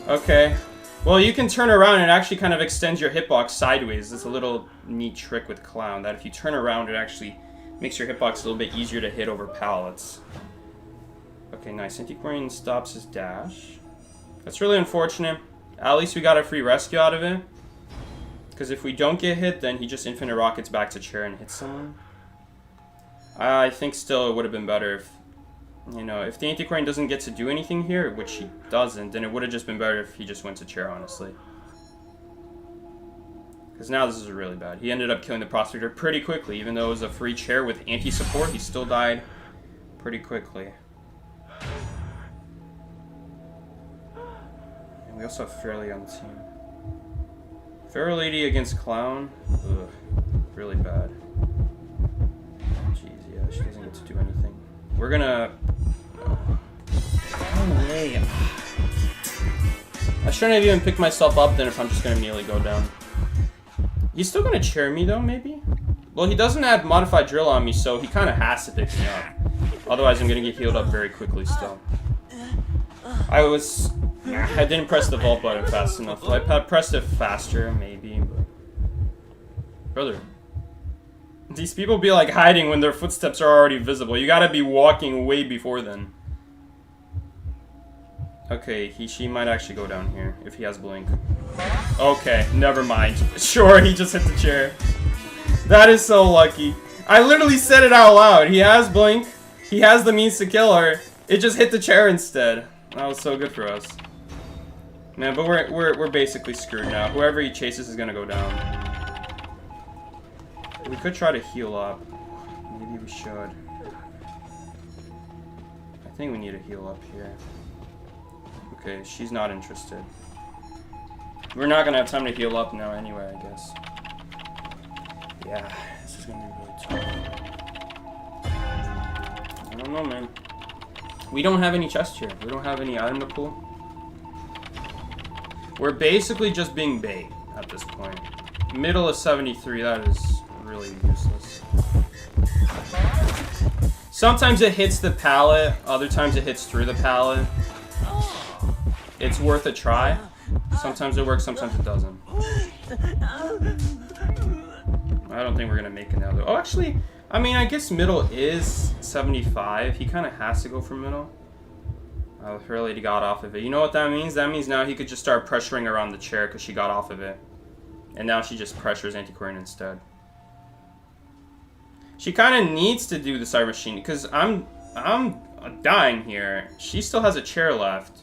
Okay. Well, you can turn around and it actually kind of extends your hitbox sideways. It's a little neat trick with Clown, that if you turn around, it actually makes your hitbox a little bit easier to hit over pallets. Okay, nice. Antiquarian stops his dash. That's really unfortunate. At least we got a free rescue out of it. Because if we don't get hit, then he just infinite rockets back to chair and hits someone. I think still it would have been better if, you know, if the Antiquarian doesn't get to do anything here, which he doesn't, then it would have just been better if he just went to chair, honestly. Because now this is really bad. He ended up killing the Prospector pretty quickly. Even though it was a free chair with anti-support, he still died pretty quickly. And we also have Fairlady on the team. Fairlady against Clown. Ugh, really bad. Jeez, yeah, she doesn't get to do anything. We're gonna... No way. I shouldn't have even picked myself up then if I'm just gonna immediately go down. He's still gonna chair me though, maybe? Well, he doesn't have modified drill on me, so he kind of has to pick me up. Otherwise, I'm gonna get healed up very quickly still. I didn't press the vault button fast enough. If I pressed it faster, maybe, but... Brother. These people be like hiding when their footsteps are already visible. You gotta be walking way before then. Okay, she might actually go down here if he has blink. Okay, never mind. Sure, he just hit the chair. That is so lucky. I literally said it out loud. He has blink. He has the means to kill her. It just hit the chair instead. That was so good for us. Man, but we're basically screwed now. Whoever he chases is gonna go down. We could try to heal up. Maybe we should. I think we need to heal up here. Okay, she's not interested. We're not gonna have time to heal up now anyway, I guess. Yeah, this is gonna be really tough. I don't know, man. We don't have any chest here. We don't have any item to pull. We're basically just being bait at this point. Middle is 73, that is really useless. Sometimes it hits the pallet, other times it hits through the pallet. It's worth a try. Sometimes it works, sometimes it doesn't. I don't think we're gonna make it now though. Oh, actually, I mean, I guess middle is 75. He kind of has to go for middle. Fairlady got off of it. You know what that means? That means now he could just start pressuring her on the chair because she got off of it. And now she just pressures Antiquarian instead. She kind of needs to do the Cyber Machine because I'm dying here. She still has a chair left.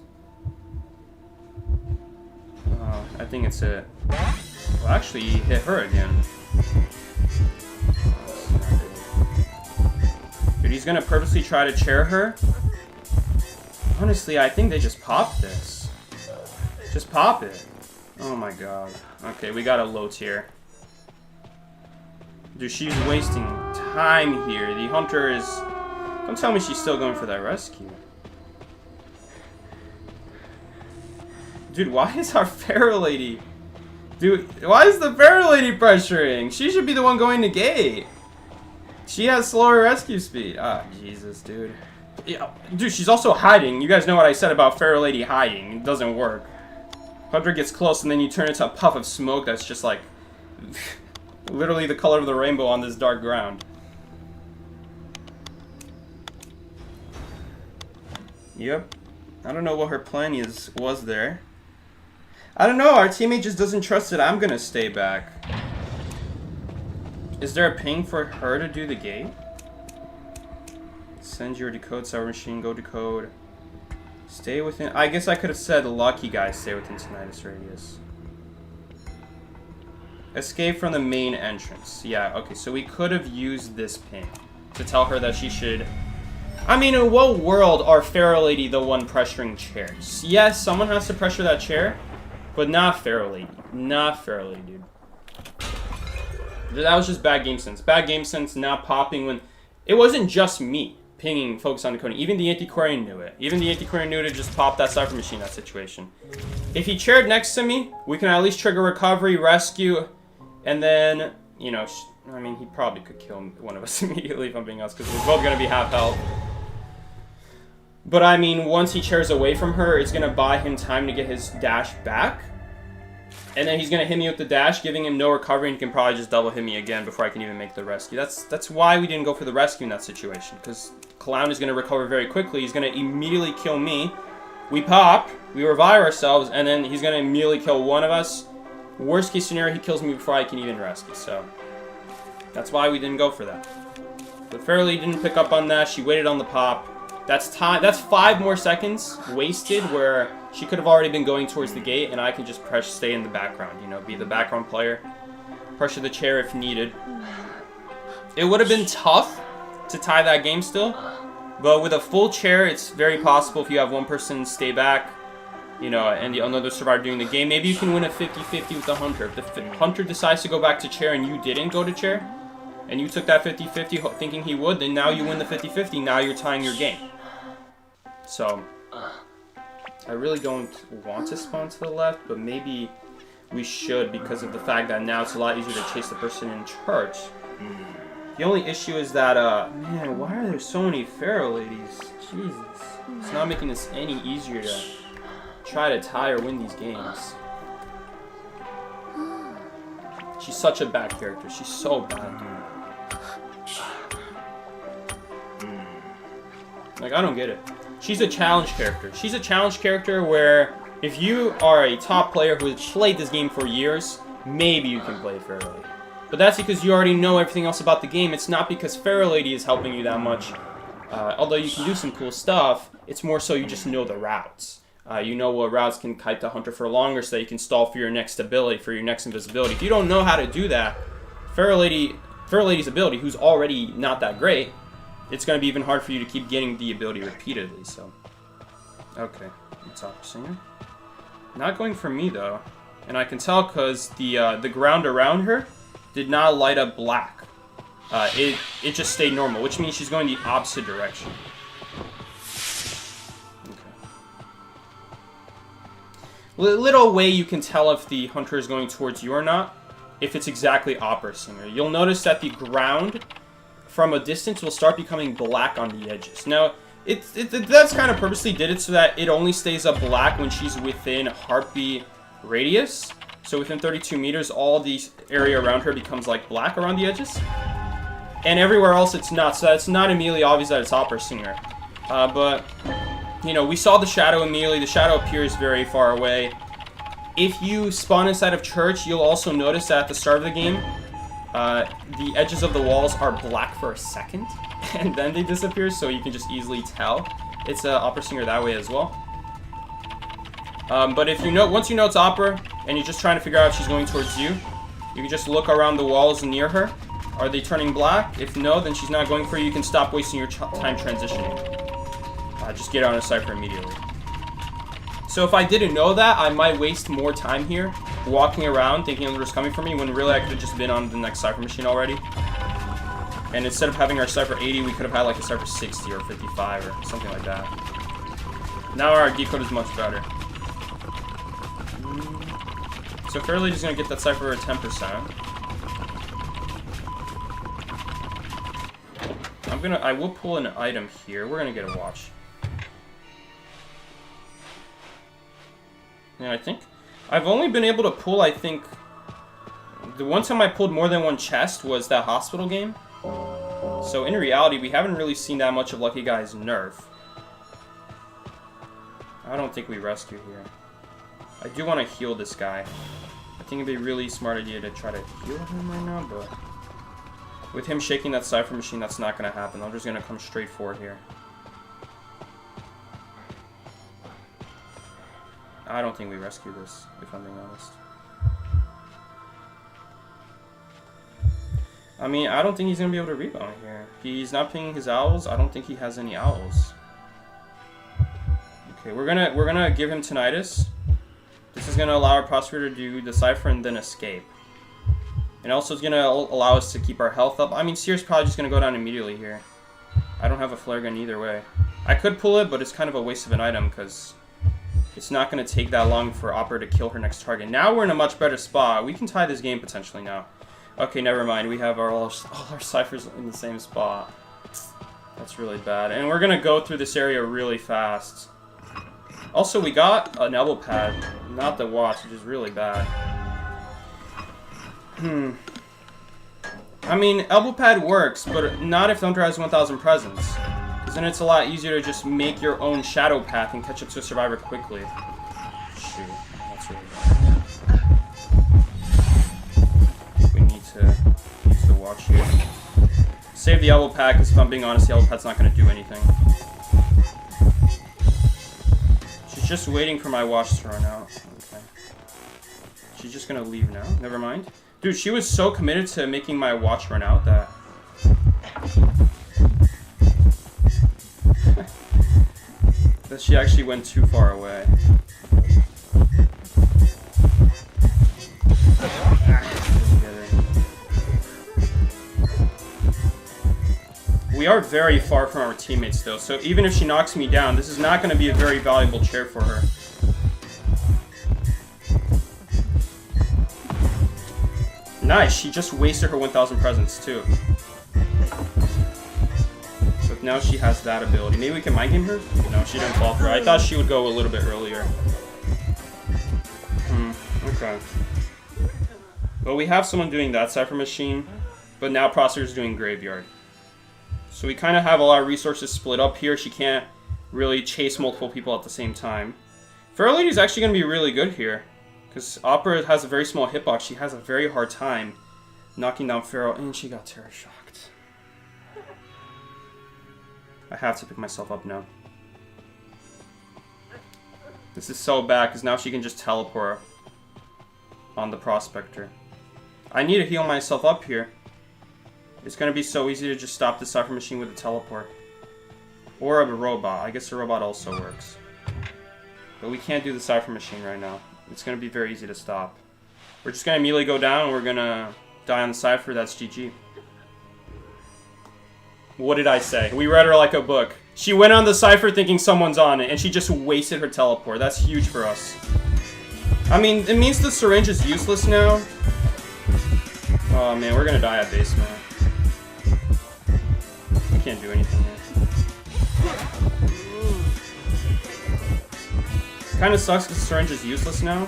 I think it's it. Well, actually, he hit her again. Dude, he's gonna purposely try to chair her. Honestly, I think they just popped this. Just pop it. Oh my god. Okay, we got a low tier. Dude, she's wasting time here. The hunter is... Don't tell me she's still going for that rescue. Dude, why is our Fairlady... Dude, why is the Fairlady pressuring? She should be the one going to gate. She has slower rescue speed. Ah, Jesus, dude. Yeah, dude, she's also hiding. You guys know what I said about Fairlady hiding. It doesn't work. Hunter gets close and then you turn into a puff of smoke that's just like... literally the color of the rainbow on this dark ground. Yep. I don't know what her plan was there. I don't know, our teammate just doesn't trust it. I'm gonna stay back. Is there a ping for her to do the gate? Send your decode Cyber Machine, go decode. Stay within... I guess I could have said lucky guys stay within tinnitus radius. Escape from the main entrance. Yeah, okay, so we could have used this ping to tell her that she should... I mean, in what world are Fairlady the one pressuring chairs? Yes, someone has to pressure that chair, but not Fairlady. Not Fairlady, dude. That was just bad game sense. Bad game sense, not popping when... It wasn't just me pinging focus on decoding. Even the Antiquarian knew it. Even the Antiquarian knew to just pop that Cypher Machine in that situation. If he chaired next to me, we can at least trigger recovery, rescue, and then, you know, I mean, he probably could kill one of us immediately, if I'm being honest, because we're both going to be half health. But I mean, once he chairs away from her, it's going to buy him time to get his dash back. And then he's going to hit me with the dash, giving him no recovery, and he can probably just double hit me again before I can even make the rescue. That's why we didn't go for the rescue in that situation, because Clown is going to recover very quickly. He's going to immediately kill me. We pop, we revive ourselves, and then he's going to immediately kill one of us. Worst case scenario, he kills me before I can even rescue, so that's why we didn't go for that. But Fairly didn't pick up on that. She waited on the pop. That's time. That's 5 more seconds wasted where she could have already been going towards the gate, and I can just stay in the background, you know, be the background player. Pressure the chair if needed. It would have been tough to tie that game still, but with a full chair, it's very possible if you have one person stay back, you know, and the another survivor doing the game. Maybe you can win a 50-50 with the Hunter. If the Hunter decides to go back to chair and you didn't go to chair, and you took that 50-50 thinking he would, then now you win the 50-50. Now you're tying your game. So, I really don't want to spawn to the left, but maybe we should because of the fact that now it's a lot easier to chase the person in charge. The only issue is that, man, why are there so many Pharaoh ladies? Jesus. It's not making this any easier to try to tie or win these games. She's such a bad character. She's so bad, dude. Like, I don't get it. She's a challenge character. She's a challenge character where if you are a top player who has played this game for years, maybe you can play Pharaoh Lady. But that's because you already know everything else about the game. It's not because Pharaoh Lady is helping you that much. Although you can do some cool stuff, it's more so you just know the routes. You know what routes can kite the Hunter for longer so that you can stall for your next ability, for your next invisibility. If you don't know how to do that, Pharaoh Lady's ability, who's already not that great, it's going to be even hard for you to keep getting the ability repeatedly, so. Okay, it's Opera Singer. Not going for me, though. And I can tell because the ground around her did not light up black. It just stayed normal, which means she's going the opposite direction. Okay. Little way you can tell if the Hunter is going towards you or not, if it's exactly Opera Singer. You'll notice that the ground from a distance will start becoming black on the edges. Now, that's kind of purposely did it so that it only stays up black when she's within heartbeat radius. So within 32 meters, all the area around her becomes like black around the edges. And everywhere else it's not, so it's not immediately obvious that it's Opera Singer. But, you know, we saw the shadow immediately. The shadow appears very far away. If you spawn inside of church, you'll also notice that at the start of the game, the edges of the walls are black for a second, and then they disappear, so you can just easily tell it's Opera Singer that way as well. But if you know, once you know it's Opera, and you're just trying to figure out if she's going towards you, you can just look around the walls near her. Are they turning black? If no, then she's not going for you. You can stop wasting your time transitioning. Just get on a cipher immediately. So if I didn't know that, I might waste more time here walking around thinking Hunter's coming for me when really I could have just been on the next cipher machine already. And instead of having our cipher 80, we could have had like a cipher 60 or 55 or something like that. Now our decode is much better. So Fairly is going to get that cipher at 10%. I will pull an item here. We're going to get a watch. And I think I've only been able to pull, I think, the one time I pulled more than one chest was that hospital game. So in reality, we haven't really seen that much of Lucky Guy's nerf. I don't think we rescue here. I do want to heal this guy. I think it'd be a really smart idea to try to heal him right now, but with him shaking that cipher machine, that's not going to happen. I'm just going to come straight forward here. I don't think we rescue this, if I'm being honest. I mean, I don't think he's going to be able to rebound here. He's not pinging his owls. I don't think he has any owls. Okay, we're gonna give him tinnitus. This is going to allow our prosecutor to do the cipher and then escape. And also it's going to allow us to keep our health up. I mean, Seer's probably just going to go down immediately here. I don't have a flare gun either way. I could pull it, but it's kind of a waste of an item because it's not going to take that long for Opera to kill her next target. Now we're in a much better spot. We can tie this game potentially now. Okay, never mind. We have all our ciphers in the same spot. That's really bad. And we're going to go through this area really fast. Also, we got an elbow pad, not the watch, which is really bad. I mean, elbow pad works, but not if Hunter has 1,000 presents. Because then it's a lot easier to just make your own shadow path and catch up to a survivor quickly. Shoot, that's really bad. We need to use the watch here. Save the elbow pad, because if I'm being honest, the elbow pad's not going to do anything. She's just waiting for my watch to run out. Okay. She's just going to leave now. Never mind. Dude, she was so committed to making my watch run out that... that she actually went too far away. We are very far from our teammates though, so even if she knocks me down, this is not going to be a very valuable chair for her. Nice, she just wasted her 1,000 presents too. But now she has that ability. Maybe we can mind game her? No, she didn't fall through. I thought she would go a little bit earlier. Okay. Well, we have someone doing that cipher machine, but now Processor is doing graveyard. So we kind of have a lot of resources split up here. She can't really chase multiple people at the same time. Feral Lady is actually going to be really good here. Because Opera has a very small hitbox. She has a very hard time knocking down Feral. And she got terror shocked. I have to pick myself up now. This is so bad because now she can just teleport on the Prospector. I need to heal myself up here. It's going to be so easy to just stop the cipher machine with a teleport. Or a robot. I guess a robot also works. But we can't do the cipher machine right now. It's going to be very easy to stop. We're just going to immediately go down and we're going to die on the cipher. That's GG. What did I say? We read her like a book. She went on the cipher thinking someone's on it and she just wasted her teleport. That's huge for us. I mean, it means the syringe is useless now. Oh man, we're going to die at base, man. Can't do anything here. Kind of sucks because the syringe is useless now.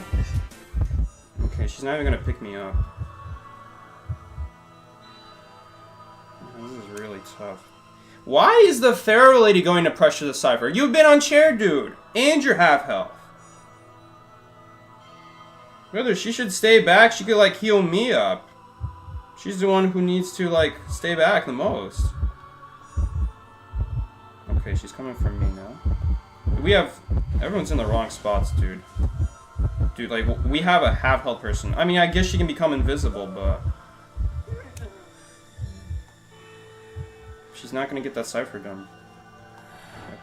Okay, she's not even gonna pick me up. This is really tough. Why is the Feral Lady going to pressure the cipher? You've been on chair, dude, and you're half health. Brother, she should stay back. She could like heal me up. She's the one who needs to like stay back the most. Okay, she's coming from me now. Everyone's in the wrong spots, dude. Dude, like, we have a half-health person. I mean, I guess she can become invisible, but... she's not gonna get that cipher done.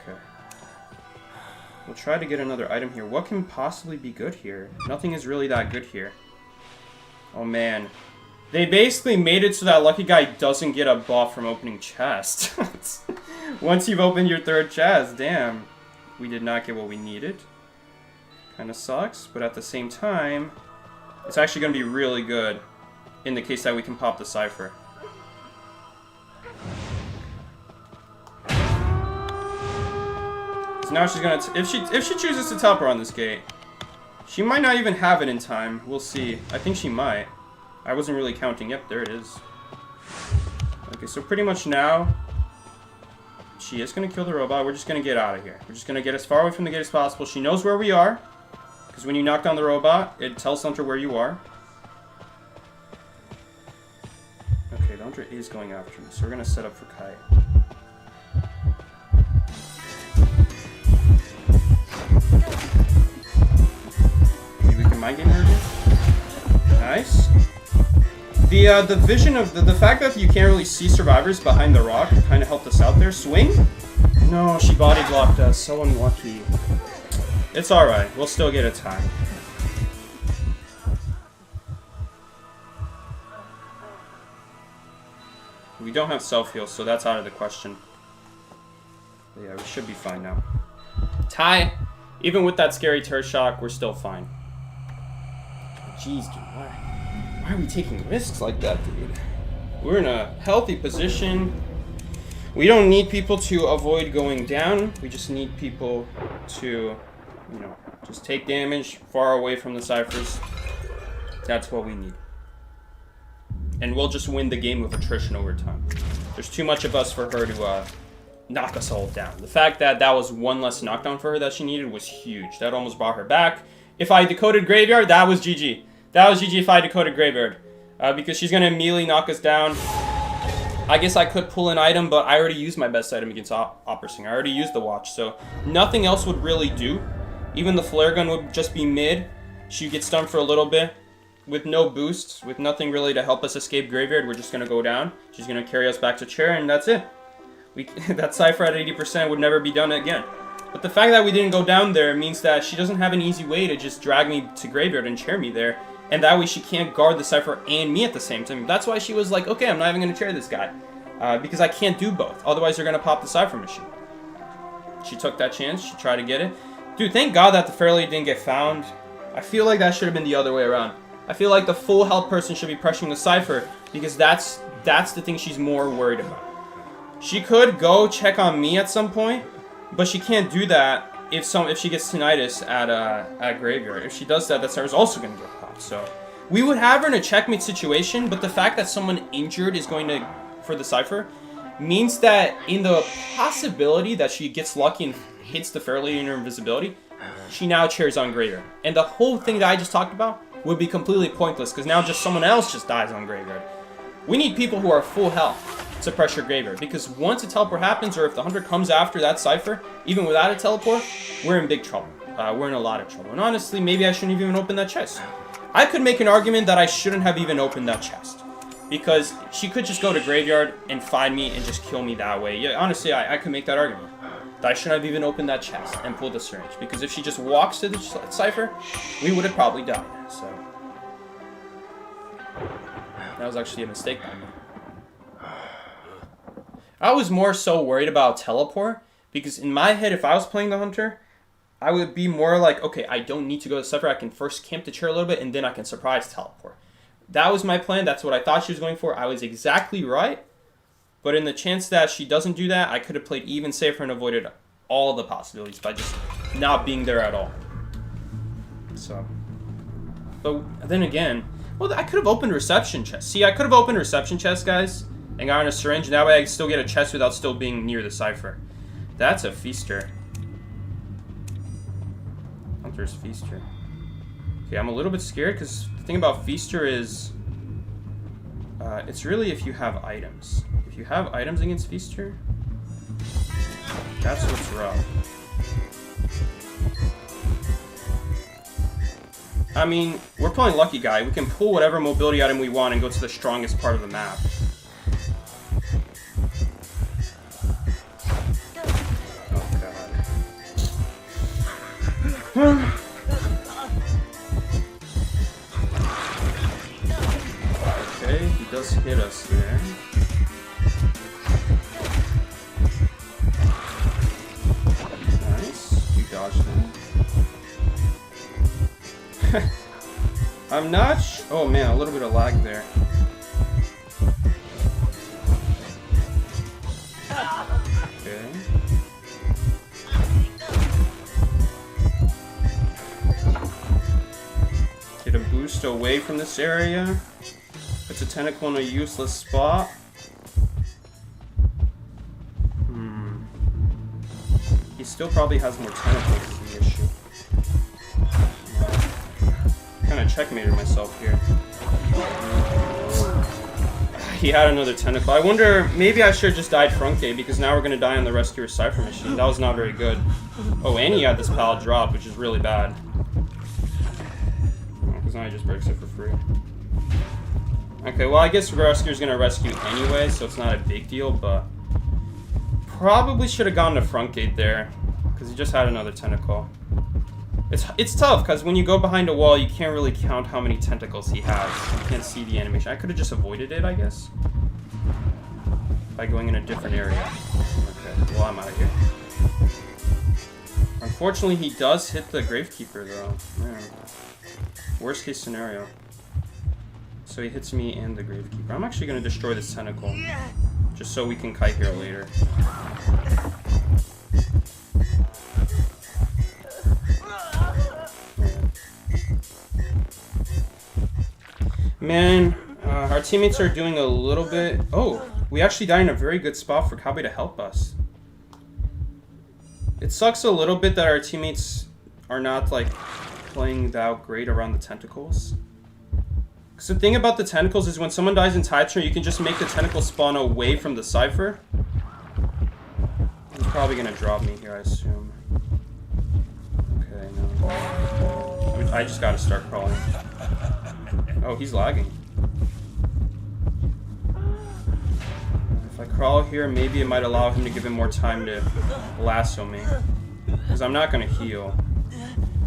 Okay. We'll try to get another item here. What can possibly be good here? Nothing is really that good here. Oh, man. They basically made it so that Lucky Guy doesn't get a buff from opening chest. Once you've opened your third chest, damn. We did not get what we needed. Kinda sucks, but at the same time, it's actually gonna be really good in the case that we can pop the cipher. So now she's gonna, if she chooses to teleport on this gate, she might not even have it in time. We'll see. I think she might. I wasn't really counting. Yep, there it is. Okay, so pretty much now, she is going to kill the robot. We're just going to get out of here. We're just going to get as far away from the gate as possible. She knows where we are. Because when you knock down the robot, it tells Hunter where you are. Okay, the Hunter is going after me. So we're going to set up for kite. Maybe we can mind game her again. Nice. The vision of the fact that you can't really see survivors behind the rock kind of helped us out there. Swing? No, she body blocked us. So unlucky. It's alright. We'll still get a tie. We don't have self-heal, so that's out of the question. But yeah, we should be fine now. Tie! Even with that scary turret shock, we're still fine. Jeez, dude, why? Why are we taking risks like that, dude? We're in a healthy position. We don't need people to avoid going down. We just need people to, you know, just take damage far away from the ciphers. That's what we need. and we'll just win the game with attrition over time. There's too much of us for her to knock us all down. The fact that that was one less knockdown for her that she needed was huge. That almost brought her back. If I decoded Graveyard, that was GG. That was GG if I decoded Graveyard. Because she's going to immediately knock us down. I guess I could pull an item, but I already used my best item against Opera Singer. I already used the watch, so nothing else would really do. Even the flare gun would just be mid. She gets stunned for a little bit. With no boosts, with nothing really to help us escape Graveyard, we're just going to go down. She's going to carry us back to chair, and that's it. That Cypher at 80% would never be done again. But the fact that we didn't go down there means that she doesn't have an easy way to just drag me to Graveyard and chair me there. And that way she can't guard the Cypher and me at the same time. That's why she was like, okay, I'm not even going to chair this guy. Because I can't do both. Otherwise, they're going to pop the Cypher machine. She took that chance. She tried to get it. Dude, thank God that the Fairlady didn't get found. I feel like that should have been the other way around. I feel like the full health person should be pressuring the Cypher because that's the thing she's more worried about. She could go check on me at some point, but she can't do that if she gets tinnitus at Graveyard. If she does that, that Cypher's also going to get popped. So we would have her in a checkmate situation, but the fact that someone injured is going to for the Cypher means that in the possibility that she gets lucky and hits the Fairlady in her invisibility, she now chairs on Graveyard. And the whole thing that I just talked about would be completely pointless because now just someone else just dies on Graveyard. We need people who are full health to pressure Graveyard because once a teleport happens or if the hunter comes after that Cypher, even without a teleport, we're in big trouble. We're in a lot of trouble. And honestly, maybe I shouldn't have even opened that chest. I could make an argument that I shouldn't have even opened that chest because she could just go to Graveyard and find me and just kill me that way. Yeah, honestly, I could make that argument. That I shouldn't have even opened that chest and pulled the syringe because if she just walks to the Cypher, we would have probably died. So that was actually a mistake by me. I was more so worried about teleport because in my head, if I was playing the hunter, I would be more like, okay, I don't need to go to Cypher. I can first camp the chair a little bit and then I can surprise teleport. That was my plan. That's what I thought she was going for. I was exactly right. But in the chance that she doesn't do that, I could have played even safer and avoided all the possibilities by just not being there at all. So, but then again, well, I could have opened reception chest. See, I could have opened reception chest, guys, and gotten a syringe. And that way I can still get a chest without still being near the Cypher. That's a feaster. Hunter's feaster. Okay, I'm a little bit scared because the thing about feaster is it's really if you have items. If you have items against feaster, that's what's rough. I mean, we're playing Lucky Guy. We can pull whatever mobility item we want and go to the strongest part of the map. Oh, God. Okay, he does hit us there. Nice. You dodged that. I'm not oh man, a little bit of lag there. Okay. Get a boost away from this area. Puts a tentacle in a useless spot. He still probably has more tentacles is the issue. Kind of checkmated myself here. He had another tentacle. I wonder, maybe I should have just died Fruncade because now we're going to die on the Rescuer Cypher machine. That was not very good. Oh, and he had this pal drop, which is really bad. Because now he just breaks it for free. Okay, well, I guess Rescuer's going to rescue anyway, so it's not a big deal, but probably should have gone to Fruncade there because he just had another tentacle. It's tough because when you go behind a wall, you can't really count how many tentacles he has. You can't see the animation. I could have just avoided it, I guess, by going in a different area. Okay, well, I'm out of here. Unfortunately, he does hit the Gravekeeper, though. Man. Worst case scenario. So he hits me and the Gravekeeper. I'm actually going to destroy this tentacle, just so we can kite here later. Man, Our teammates are doing a little bit... Oh, we actually died in a very good spot for Cowboy to help us. It sucks a little bit that our teammates are not, like, playing that great around the tentacles. Because the thing about the tentacles is when someone dies in Tide Turn, you can just make the tentacle spawn away from the Cypher. He's probably going to drop me here, I assume. Okay, no. I just got to start crawling. Oh, he's lagging. If I crawl here, maybe it might allow him to give him more time to lasso me. Because I'm not going to heal.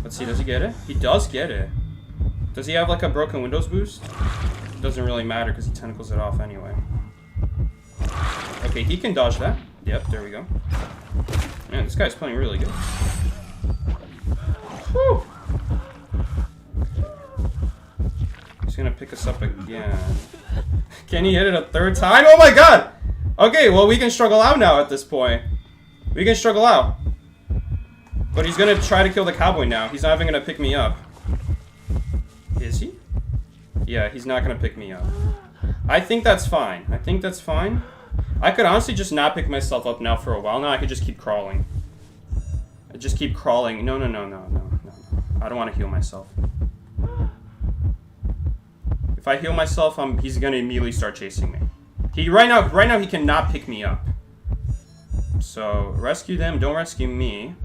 Let's see, does he get it? He does get it. Does he have like a broken Windows boost? It doesn't really matter because he tentacles it off anyway. Okay, he can dodge that. Yep, there we go. Man, this guy's playing really good. Whew. He's gonna pick us up again. Can he hit it a third time? Oh my god! Okay, well we can struggle out now at this point. We can struggle out. But he's gonna try to kill the Cowboy now. He's not even gonna pick me up. Is he? Yeah, he's not gonna pick me up. I think that's fine. I think that's fine. I could honestly just not pick myself up now for a while. Now I could just keep crawling. I just keep crawling. No. I don't want to heal myself. If I heal myself, he's gonna immediately start chasing me. Right now he cannot pick me up. So rescue them. Don't rescue me.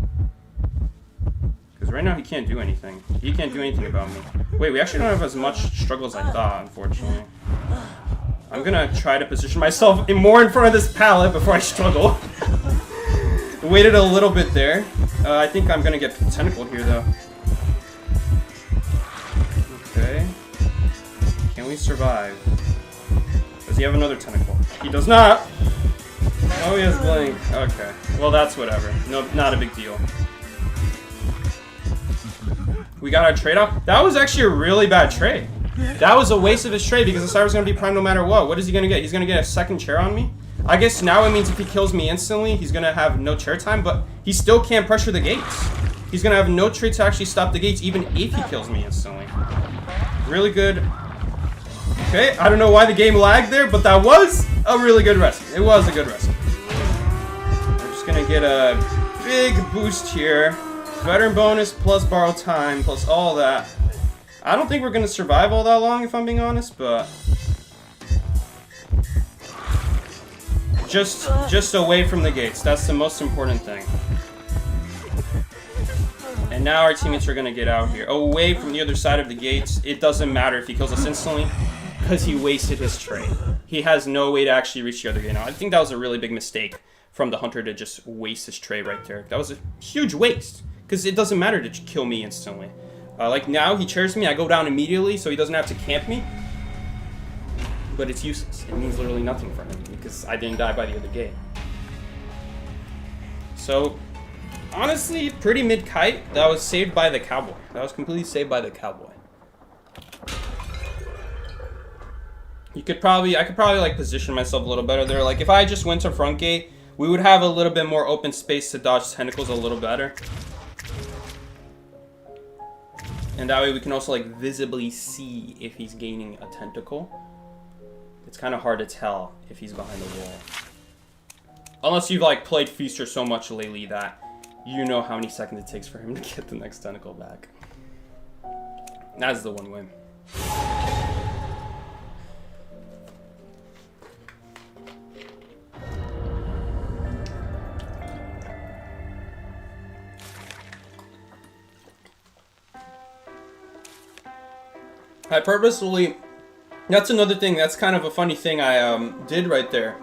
Because right now he can't do anything. He can't do anything about me. Wait, we actually don't have as much struggle as I thought, unfortunately. I'm gonna try to position myself more in front of this pallet before I struggle. Waited a little bit there. I think I'm gonna get tentacled here, though. Okay. Can we survive? Does he have another tentacle? He does not! Oh, he has blink. Okay. Well, that's whatever. No, not a big deal. We got our trade off. That was actually a really bad trade. That was a waste of his trade because the Cypher's going to be prime no matter what. What is he going to get? He's going to get a second chair on me? I guess now it means if he kills me instantly, he's going to have no chair time, but he still can't pressure the gates. He's going to have no trade to actually stop the gates even if he kills me instantly. Really good. Okay, I don't know why the game lagged there, but that was a really good rescue. It was a good rescue. We're just going to get a big boost here. Veteran bonus plus borrow time plus all that. I don't think we're going to survive all that long if I'm being honest, but just away from the gates. That's the most important thing. And now our teammates are going to get out here. Away from the other side of the gates. It doesn't matter if he kills us instantly because he wasted his trade. He has no way to actually reach the other gate now. I think that was a really big mistake from the hunter to just waste his trade right there. That was a huge waste. Because it doesn't matter to kill me instantly. Like now, he chairs me, I go down immediately, so he doesn't have to camp me. But it's useless. It means literally nothing for him, because I didn't die by the other gate. So, honestly, pretty mid-kite. That was saved by the Cowboy. That was completely saved by the Cowboy. I could probably like position myself a little better there. Like if I just went to front gate, we would have a little bit more open space to dodge tentacles a little better. And that way we can also like visibly see if he's gaining a tentacle. It's kind of hard to tell if he's behind the wall. Unless you've like played Feaster so much lately that you know how many seconds it takes for him to get the next tentacle back. That's the one win. I purposefully, that's another thing, that's kind of a funny thing I did right there.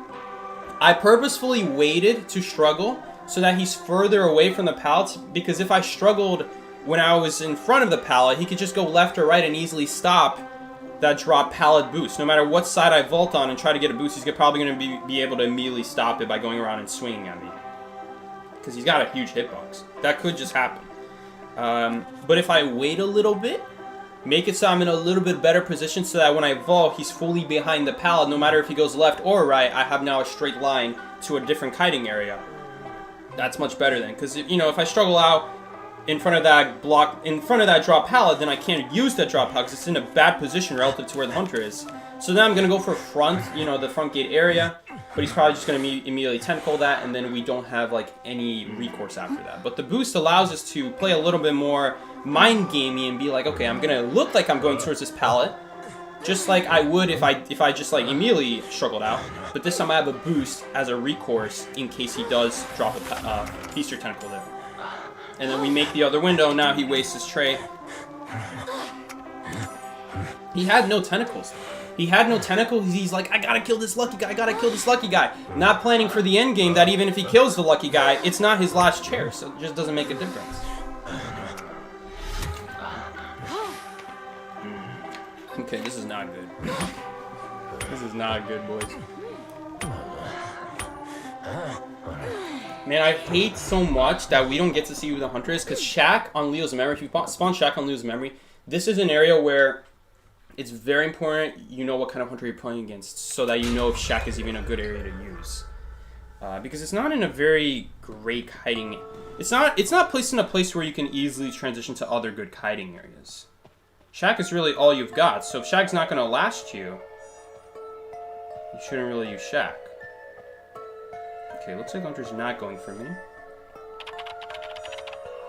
I purposefully waited to struggle so that he's further away from the pallet, because if I struggled when I was in front of the pallet, he could just go left or right and easily stop that drop pallet boost. No matter what side I vault on and try to get a boost, he's probably going to be able to immediately stop it by going around and swinging at me. Because he's got a huge hitbox. That could just happen. But if I wait a little bit, make it so I'm in a little bit better position so that when I vault, he's fully behind the pallet. No matter if he goes left or right, I have now a straight line to a different kiting area. That's much better then. Because, you know, if I struggle out in front of that block, in front of that drop pallet, then I can't use that drop pallet because it's in a bad position relative to where the hunter is. So then I'm going to go for front, you know, the front gate area. But he's probably just going to immediately tentacle that, and then we don't have, like, any recourse after that. But the boost allows us to play a little bit more mind-gamey and be like, okay, I'm going to look like I'm going towards this pallet, just like I would if I just, like, immediately struggled out. But this time I have a boost as a recourse in case he does drop a feast or tentacle there. And then we make the other window. Now he wastes his trait. He had no tentacles. He had no tentacles. He's like, I gotta kill this lucky guy. I gotta kill this lucky guy. Not planning for the end game that even if he kills the lucky guy, it's not his last chair, so it just doesn't make a difference. Okay, this is not good. This is not good, boys. Man, I hate so much that we don't get to see who the hunter is, because Shaq on Leo's memory, if you spawn Shaq on Leo's memory, this is an area where it's very important you know what kind of hunter you're playing against, so that you know if Shaq is even a good area to use. Because it's not in a very great kiting. It's not placed in a place where you can easily transition to other good kiting areas. Shaq is really all you've got, so if Shaq's not going to last you, you shouldn't really use Shaq. Okay, looks like Hunter's not going for me.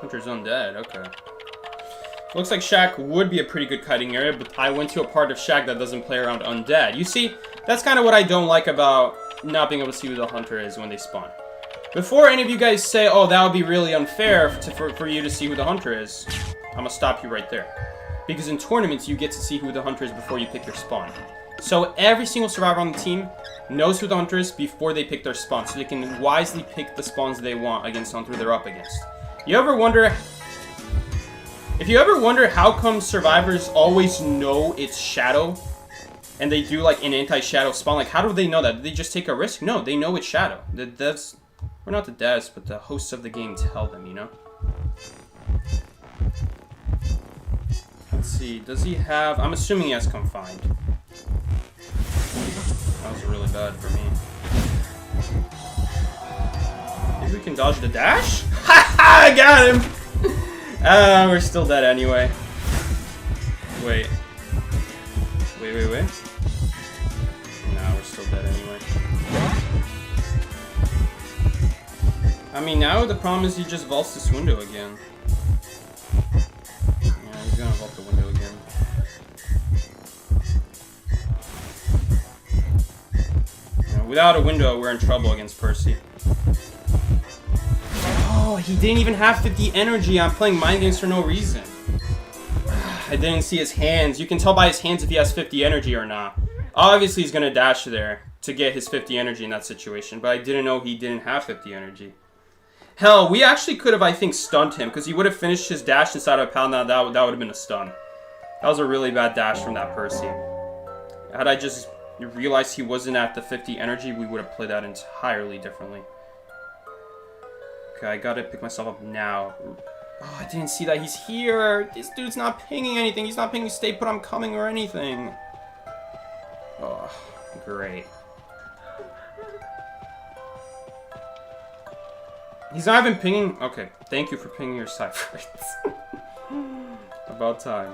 Hunter's undead, okay. Looks like Shaq would be a pretty good kiting area, but I went to a part of Shaq that doesn't play around undead. You see, that's kind of what I don't like about not being able to see who the hunter is when they spawn. Before any of you guys say, oh, that would be really unfair for you to see who the hunter is, I'm going to stop you right there. Because in tournaments, you get to see who the hunter is before you pick your spawn. So every single survivor on the team knows who the hunter is before they pick their spawn, so they can wisely pick the spawns they want against the hunter they're up against. You ever wonder... If you ever wonder how come survivors always know it's Shadow, and they do like an anti-Shadow spawn, like how do they know that? Did they just take a risk? No, they know it's Shadow. The devs, or not the devs, but the hosts of the game tell them, you know? Let's see, does he have, I'm assuming he has Confined. That was really bad for me. Maybe we can dodge the dash? Ha ha, I got him! We're still dead anyway. Wait. Wait. No, we're still dead anyway. I mean, now the problem is he just vaults this window again. Yeah, he's gonna vault the window again. Yeah, without a window, we're in trouble against Percy. Oh, he didn't even have 50 energy. I'm playing mind games for no reason. I didn't see his hands. You can tell by his hands if he has 50 energy or not. Obviously, he's going to dash there to get his 50 energy in that situation, but I didn't know he didn't have 50 energy. Hell, we actually could have, I think, stunned him, because he would have finished his dash inside of a pound. That would have been a stun. That was a really bad dash from that Percy. Had I just realized he wasn't at the 50 energy, we would have played that entirely differently. Okay, I gotta pick myself up now. Oh, I didn't see that he's here. This dude's not pinging anything. He's not pinging stay put, I'm coming or anything. Oh, great. He's not even pinging. Okay, thank you for pinging your ciphers. About time.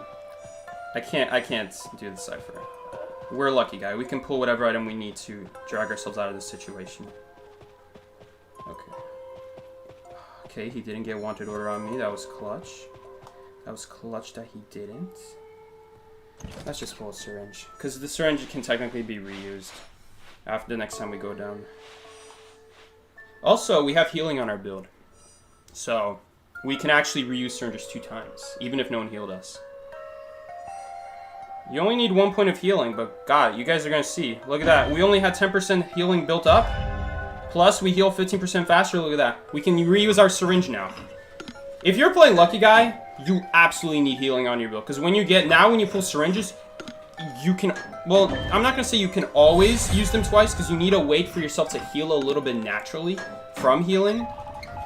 I can't do the cipher. We're a lucky guy. We can pull whatever item we need to drag ourselves out of this situation. Okay. Okay, he didn't get wanted order on me. That was clutch. That was clutch that he didn't. Let's just pull a syringe. Because the syringe can technically be reused after the next time we go down. Also, we have healing on our build. So, we can actually reuse syringes 2 times, even if no one healed us. You only need 1 point of healing, but God, you guys are going to see. Look at that. We only had 10% healing built up. Plus, we heal 15% faster. Look at that. We can reuse our syringe now. If you're playing Lucky Guy, you absolutely need healing on your build. Because when you pull syringes, you can... Well, I'm not going to say you can always use them twice, because you need to wait for yourself to heal a little bit naturally from healing.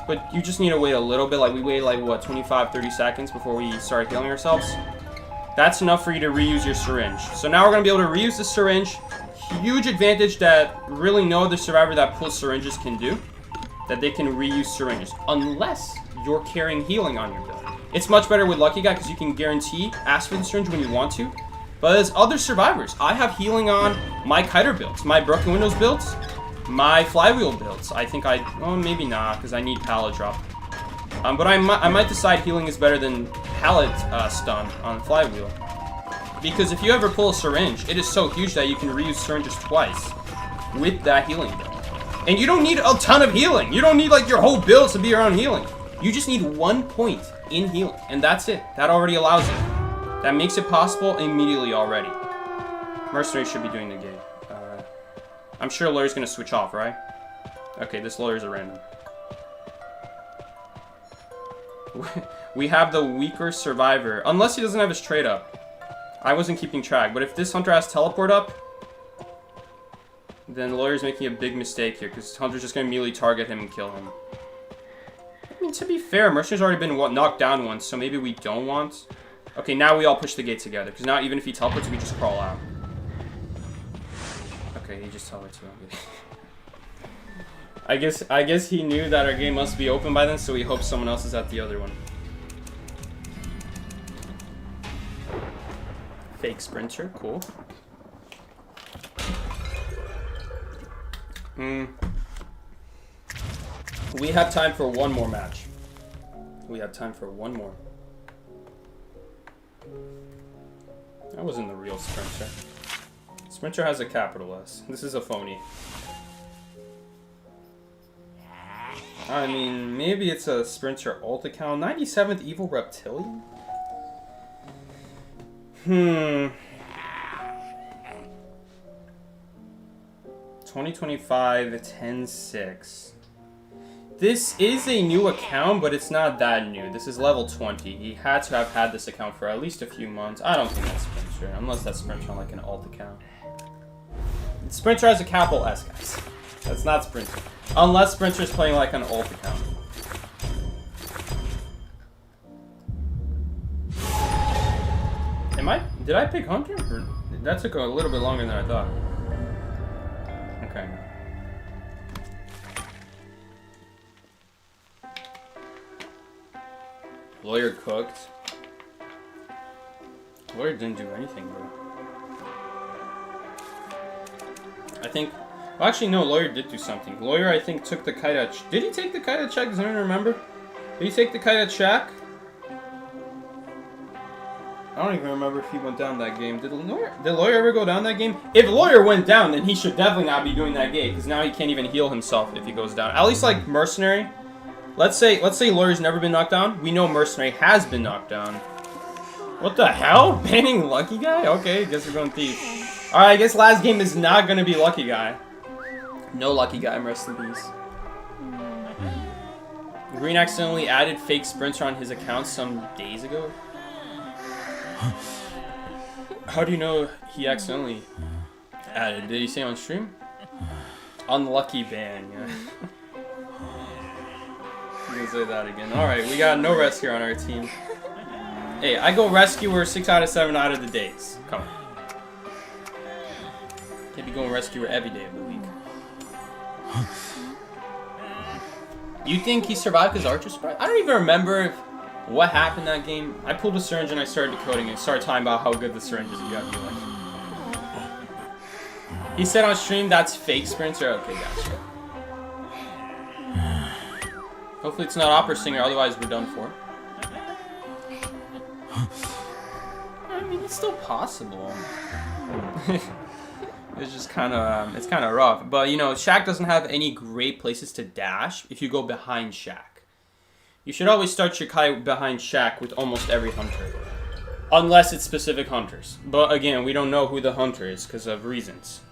But you just need to wait a little bit. Like, we waited, like, what, 25, 30 seconds before we started healing ourselves? That's enough for you to reuse your syringe. So now we're going to be able to reuse the syringe. Huge advantage that really no other survivor that pulls syringes can do. That they can reuse syringes. Unless you're carrying healing on your build. It's much better with Lucky Guy because you can guarantee ask for the syringe when you want to. But as other survivors, I have healing on my kiter builds, my broken windows builds, my flywheel builds. I think well, maybe not because I need pallet drop. But I might decide healing is better than pallet stun on flywheel. Because if you ever pull a syringe, it is so huge that you can reuse syringes twice with that healing build. And you don't need a ton of healing. You don't need like your whole build to be your own healing. You just need 1 point in healing, and that's it. That already allows it. That makes it possible immediately already. Mercenary should be doing the game. I'm sure Lawyer's gonna switch off, right? Okay, this Lawyer's a random. We have the weaker survivor, unless he doesn't have his trade up. I wasn't keeping track, but if this Hunter has teleport up, then Lawyer's making a big mistake here, because Hunter's just gonna immediately target him and kill him. I mean, to be fair, Mercenary's already been knocked down once, so maybe we don't want... Okay, now we all push the gate together, because now even if he teleports, we just crawl out. Okay, he just teleports. I guess he knew that our game must be open by then, so he hopes someone else is at the other one. Fake sprinter, cool. We have time for one more match. We have time for one more. That wasn't the real sprinter. Sprinter has a capital S. This is a phony. I mean, maybe it's a sprinter alt account. 97th evil reptilian? 2025 10-6. This is a new account, but it's not that new. This is level 20. He had to have had this account for at least a few months. I don't think that's Sprinter, unless that's Sprinter on like an alt account. Sprinter has a capital S, guys. That's not Sprinter. Unless Sprinter's playing like an alt account. Did I pick Hunter? Or, that took a little bit longer than I thought. Okay. Lawyer cooked. Lawyer didn't do anything, bro. I think... Well, actually, no, Lawyer did do something. Lawyer, I think, took the kite at... Did he take the kite at Shack? Does anyone remember? Did he take the kite at Shack? I don't even remember if he went down that game. Did Lawyer ever go down that game? If Lawyer went down, then he should definitely not be doing that game, because now he can't even heal himself if he goes down. At least, like, Mercenary... Let's say Lawyer's never been knocked down. We know Mercenary has been knocked down. What the hell? Banning Lucky Guy? Okay, guess we're going Thief. Alright, I guess last game is not going to be Lucky Guy. No Lucky Guy, rest in peace. Green accidentally added fake sprinter on his account some days ago. How do you know he accidentally added? Did he say on stream? Unlucky ban, yeah. You can say that again. Alright, we got no rescuer on our team. Hey, I go rescuer 6 out of 7 out of the days. Come on. Can't be going rescuer every day of the week. You think he survived because Archer survived? I don't even remember what happened that game. I pulled a syringe and I started decoding and started talking about how good the syringe is. You got me like. He said on stream that's fake sprinter. Okay, gotcha. Hopefully it's not Opera Singer, otherwise we're done for. I mean, it's still possible. It's just kind of, it's kind of rough. But, you know, Shack doesn't have any great places to dash if you go behind Shack. You should always start your kite behind Shack with almost every hunter. Unless it's specific hunters. But, again, we don't know who the hunter is because of reasons.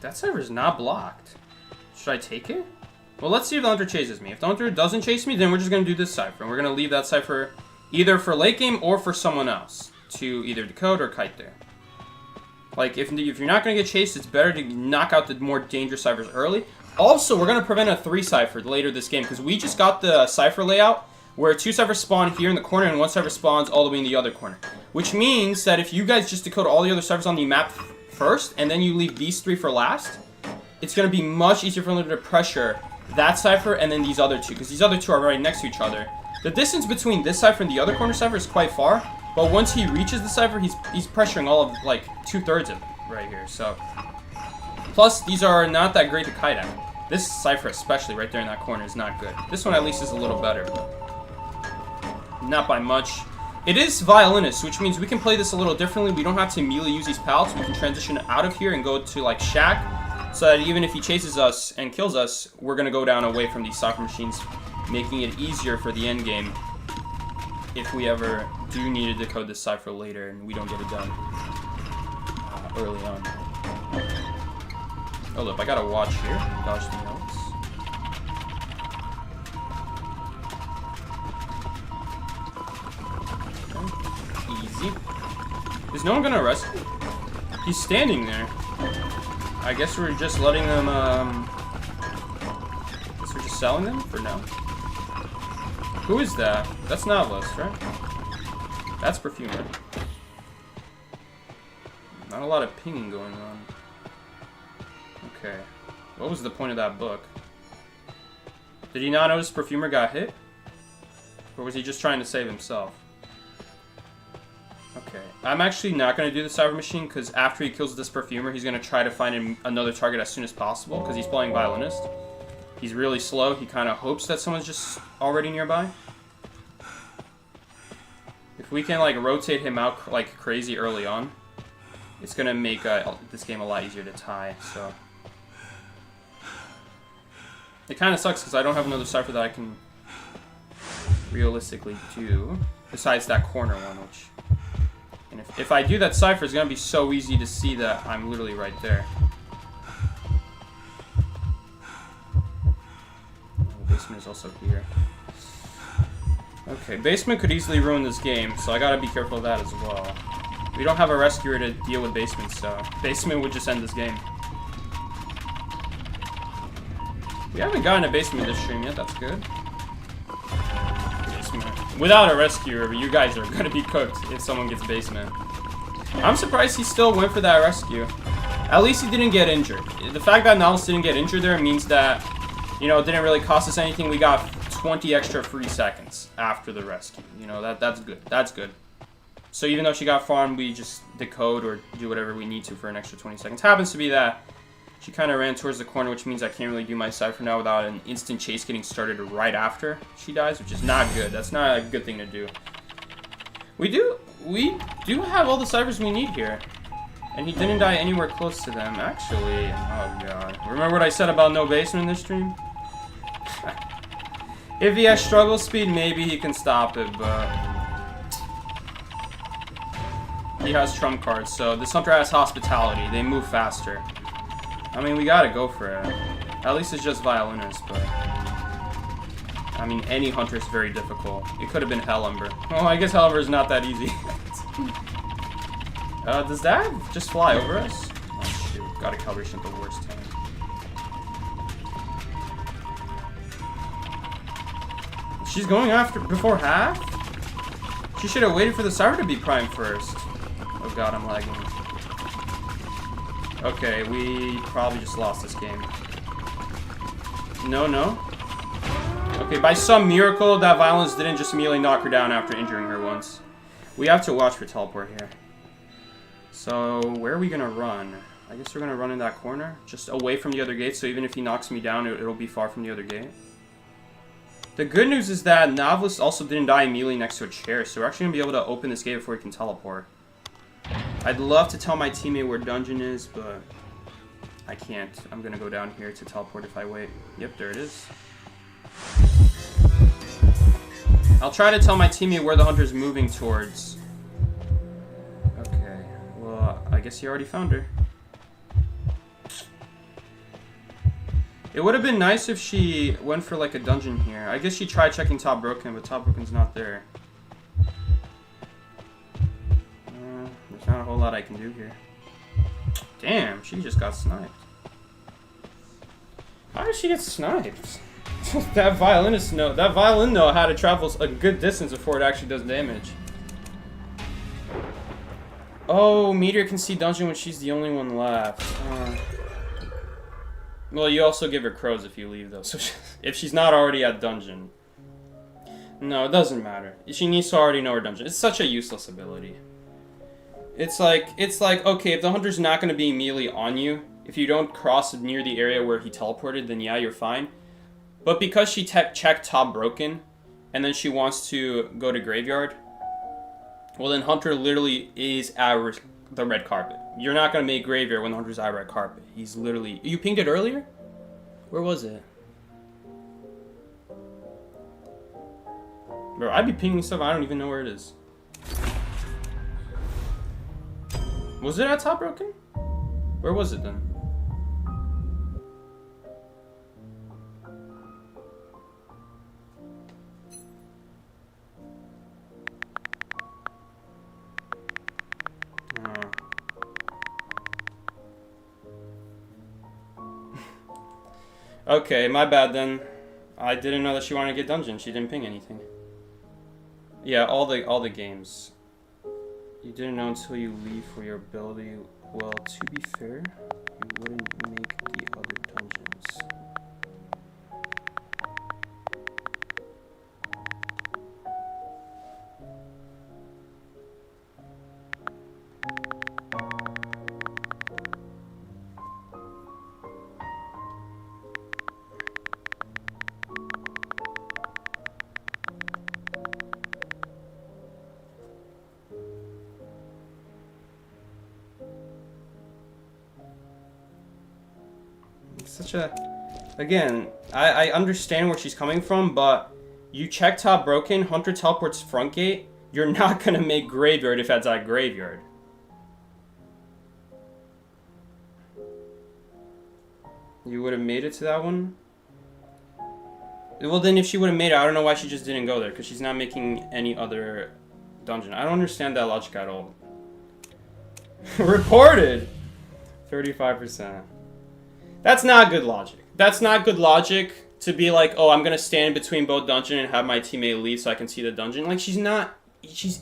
That server's not blocked. Should I take it? Well, let's see if the hunter chases me. If the hunter doesn't chase me, then we're just going to do this cipher. And we're going to leave that cipher either for late game or for someone else to either decode or kite there. Like, if you're not going to get chased, it's better to knock out the more dangerous ciphers early. Also, we're going to prevent a 3 cipher later this game, because we just got the cipher layout where 2 ciphers spawn here in the corner and 1 cipher spawns all the way in the other corner. Which means that if you guys just decode all the other ciphers on the map first, and then you leave these 3 for last, it's going to be much easier for them to pressure that cipher and then these other two, because these other two are right next to each other. The distance between this cipher and the other corner cipher is quite far, but once he reaches the cipher, he's pressuring all of, like, 2/3 of it right here, so. Plus, these are not that great to kite at. This cipher, especially right there in that corner, is not good. This one, at least, is a little better, but not by much. It is violinist, which means we can play this a little differently. We don't have to immediately use these pallets. We can transition out of here and go to, like, shack, so that even if he chases us and kills us, we're going to go down away from these cipher machines, making it easier for the end game if we ever do need to decode this cipher later and we don't get it done early on. Hold up, I got to watch here. Dodge the notes. Easy. Is no one gonna arrest him? He's standing there. I guess we're just letting them, I guess we're just selling them for now. Who is that? That's Novelist, right? That's Perfumer. Not a lot of pinging going on. Okay. What was the point of that book? Did he not notice Perfumer got hit? Or was he just trying to save himself? Okay, I'm actually not going to do the cyber machine because after he kills this Perfumer, he's going to try to find another target as soon as possible because he's playing violinist. He's really slow. He kind of hopes that someone's just already nearby. If we can like rotate him out like crazy early on, it's going to make this game a lot easier to tie. So it kind of sucks because I don't have another cipher that I can realistically do besides that corner one, which. And if I do that cipher, it's going to be so easy to see that I'm literally right there. The basement is also here. Okay, basement could easily ruin this game, so I got to be careful of that as well. We don't have a rescuer to deal with basement, so basement would just end this game. We haven't gotten a basement this stream yet, that's good. Without a rescuer, you guys are gonna be cooked if someone gets basement. I'm surprised he still went for that rescue. At least he didn't get injured. The fact that Niles didn't get injured there means that, you know, it didn't really cost us anything. We got 20 extra free seconds after the rescue. You know, that's good. That's good. So even though she got farmed, we just decode or do whatever we need to for an extra 20 seconds. Happens to be that she kind of ran towards the corner, which means I can't really do my cipher now without an instant chase getting started right after she dies, which is not good. That's not a good thing to do. We do have all the ciphers we need here. And he didn't die anywhere close to them, actually. Oh god. Remember what I said about no basement in this stream? If he has struggle speed, maybe he can stop it, but he has trump cards, so this hunter has hospitality. They move faster. I mean, we gotta go for it. At least it's just violinist, but I mean, any hunter is very difficult. It could have been Hellumber. Oh, I guess Hellumber is not that easy. Does that just fly over us? Oh shoot, got a calibration at the worst time. She's going after before half? She should have waited for the cyber to be primed first. Oh god, I'm lagging. Okay, we probably just lost this game. No. Okay, by some miracle, that violence didn't just immediately knock her down after injuring her once. We have to watch for teleport here. So, where are we gonna run? I guess we're gonna run in that corner, just away from the other gate, so even if he knocks me down, it'll be far from the other gate. The good news is that Novelist also didn't die immediately next to a chair, so we're actually gonna be able to open this gate before he can teleport. I'd love to tell my teammate where dungeon is, but I can't. I'm gonna go down here to teleport if I wait. Yep, there it is. I'll try to tell my teammate where the hunter's moving towards. Okay, well, I guess he already found her. It would have been nice if she went for like a dungeon here. I guess she tried checking Top Broken, but Top Broken's not there. There's not a whole lot I can do here. Damn, she just got sniped. How did she get sniped? That violin know how to travel a good distance before it actually does damage. Oh, Meteor can see dungeon when she's the only one left. Well, you also give her crows if you leave, though. So if she's not already at dungeon. No, it doesn't matter. She needs to already know her dungeon. It's such a useless ability. It's like, okay, if the hunter's not going to be immediately on you, if you don't cross near the area where he teleported, then yeah, you're fine. But because she checked top broken, and then she wants to go to graveyard, well then Hunter literally is at the red carpet. You're not going to make graveyard when the Hunter's at red carpet. He's literally... You pinged it earlier? Where was it? Bro, I'd be pinging stuff, I don't even know where it is. Was it at top broken? Where was it then? Okay, my bad then. I didn't know that she wanted to get dungeon. She didn't ping anything. Yeah, all the games. You didn't know until you leave for your ability. Well, to be fair, you wouldn't make the other dungeons. Such a... Again, I understand where she's coming from, but you check top broken, Hunter teleports front gate, you're not gonna make graveyard if that's at graveyard. You would have made it to that one? Well then if she would have made it, I don't know why she just didn't go there, because she's not making any other dungeon. I don't understand that logic at all. Reported! 35%. That's not good logic. That's not good logic to be like, oh, I'm going to stand between both dungeon and have my teammate leave so I can see the dungeon. Like, she's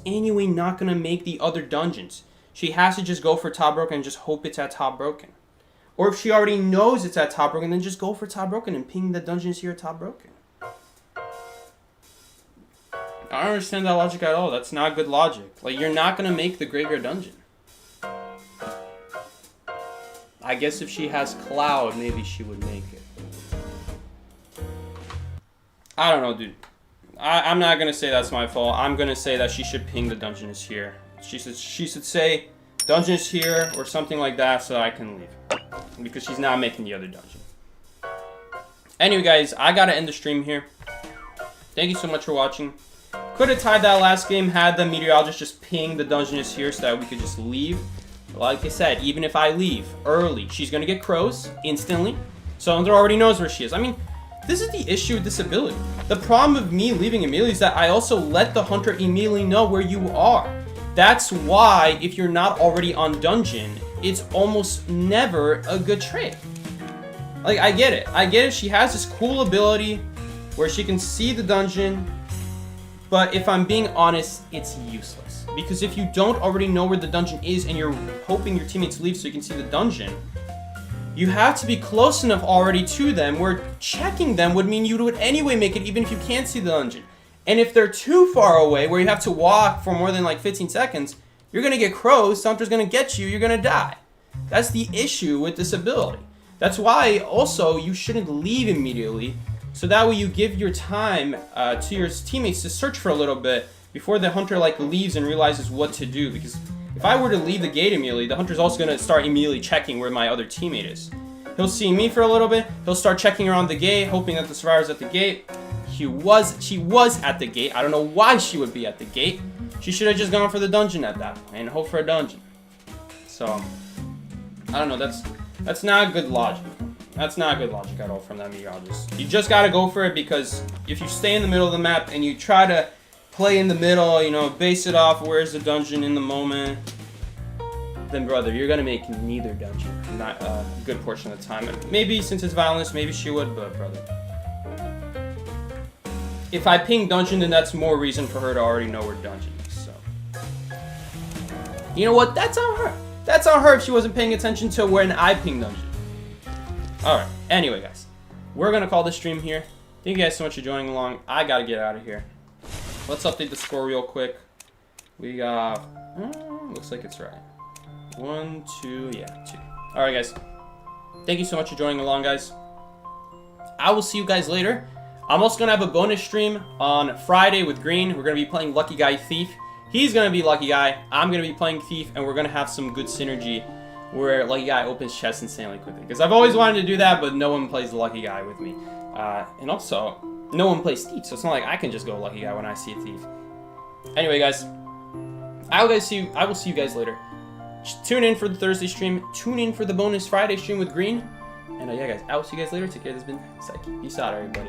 anyway not going to make the other dungeons. She has to just go for top broken and just hope it's at top broken. Or if she already knows it's at top broken, then just go for top broken and ping the dungeons here at top broken. I don't understand that logic at all. That's not good logic. Like, you're not going to make the graveyard dungeon. I guess if she has Cloud, maybe she would make it. I don't know, dude. I'm not going to say that's my fault. I'm going to say that she should ping the dungeon is here. She should say, dungeon is here, or something like that, so I can leave. Because she's not making the other dungeon. Anyway, guys, I got to end the stream here. Thank you so much for watching. Could have tied that last game had the meteorologist just ping the dungeon is here so that we could just leave. Like I said, even if I leave early, she's going to get crows instantly. So Hunter already knows where she is. I mean, this is the issue with this ability. The problem of me leaving immediately is that I also let the Hunter immediately know where you are. That's why, if you're not already on dungeon, it's almost never a good trade. Like, I get it. I get it. She has this cool ability where she can see the dungeon. But if I'm being honest, it's useless. Because if you don't already know where the dungeon is and you're hoping your teammates leave so you can see the dungeon, you have to be close enough already to them where checking them would mean you would anyway make it even if you can't see the dungeon. And if they're too far away where you have to walk for more than like 15 seconds, you're going to get crows, Hunter's going to get you, you're going to die. That's the issue with this ability. That's why also you shouldn't leave immediately, so that way you give your time to your teammates to search for a little bit before the Hunter like leaves and realizes what to do. Because if I were to leave the gate immediately, the Hunter's also going to start immediately checking where my other teammate is. He'll see me for a little bit, he'll start checking around the gate, hoping that the survivor's at the gate. She was at the gate. I don't know why she would be at the gate. She should have just gone for the dungeon at that point and hope for a dungeon. So, I don't know, that's not good logic. That's not good logic at all from that meteorologist. You just gotta go for it, because if you stay in the middle of the map and you try to play in the middle, you know, base it off where's the dungeon in the moment, then brother, you're gonna make neither dungeon. Not a good portion of the time. Maybe since it's violence, maybe she would, but brother. If I ping dungeon, then that's more reason for her to already know where dungeon is, so. You know what? That's on her. That's on her if she wasn't paying attention to when I ping dungeon. Alright, anyway, guys. We're going to call this stream here. Thank you guys so much for joining along. I got to get out of here. Let's update the score real quick. We got... looks like it's right. 1, 2, yeah, 2. Alright, guys. Thank you so much for joining along, guys. I will see you guys later. I'm also going to have a bonus stream on Friday with Green. We're going to be playing Lucky Guy Thief. He's going to be Lucky Guy. I'm going to be playing Thief, and we're going to have some good synergy where Lucky Guy opens chests insanely quickly. Because I've always wanted to do that, but no one plays the Lucky Guy with me. And also, no one plays Thief, so it's not like I can just go Lucky Guy when I see a Thief. Anyway, guys, I will see you guys later. Tune in for the Thursday stream. Tune in for the bonus Friday stream with Green. And yeah, guys, I will see you guys later. Take care. This has been Psyche. Peace out, everybody.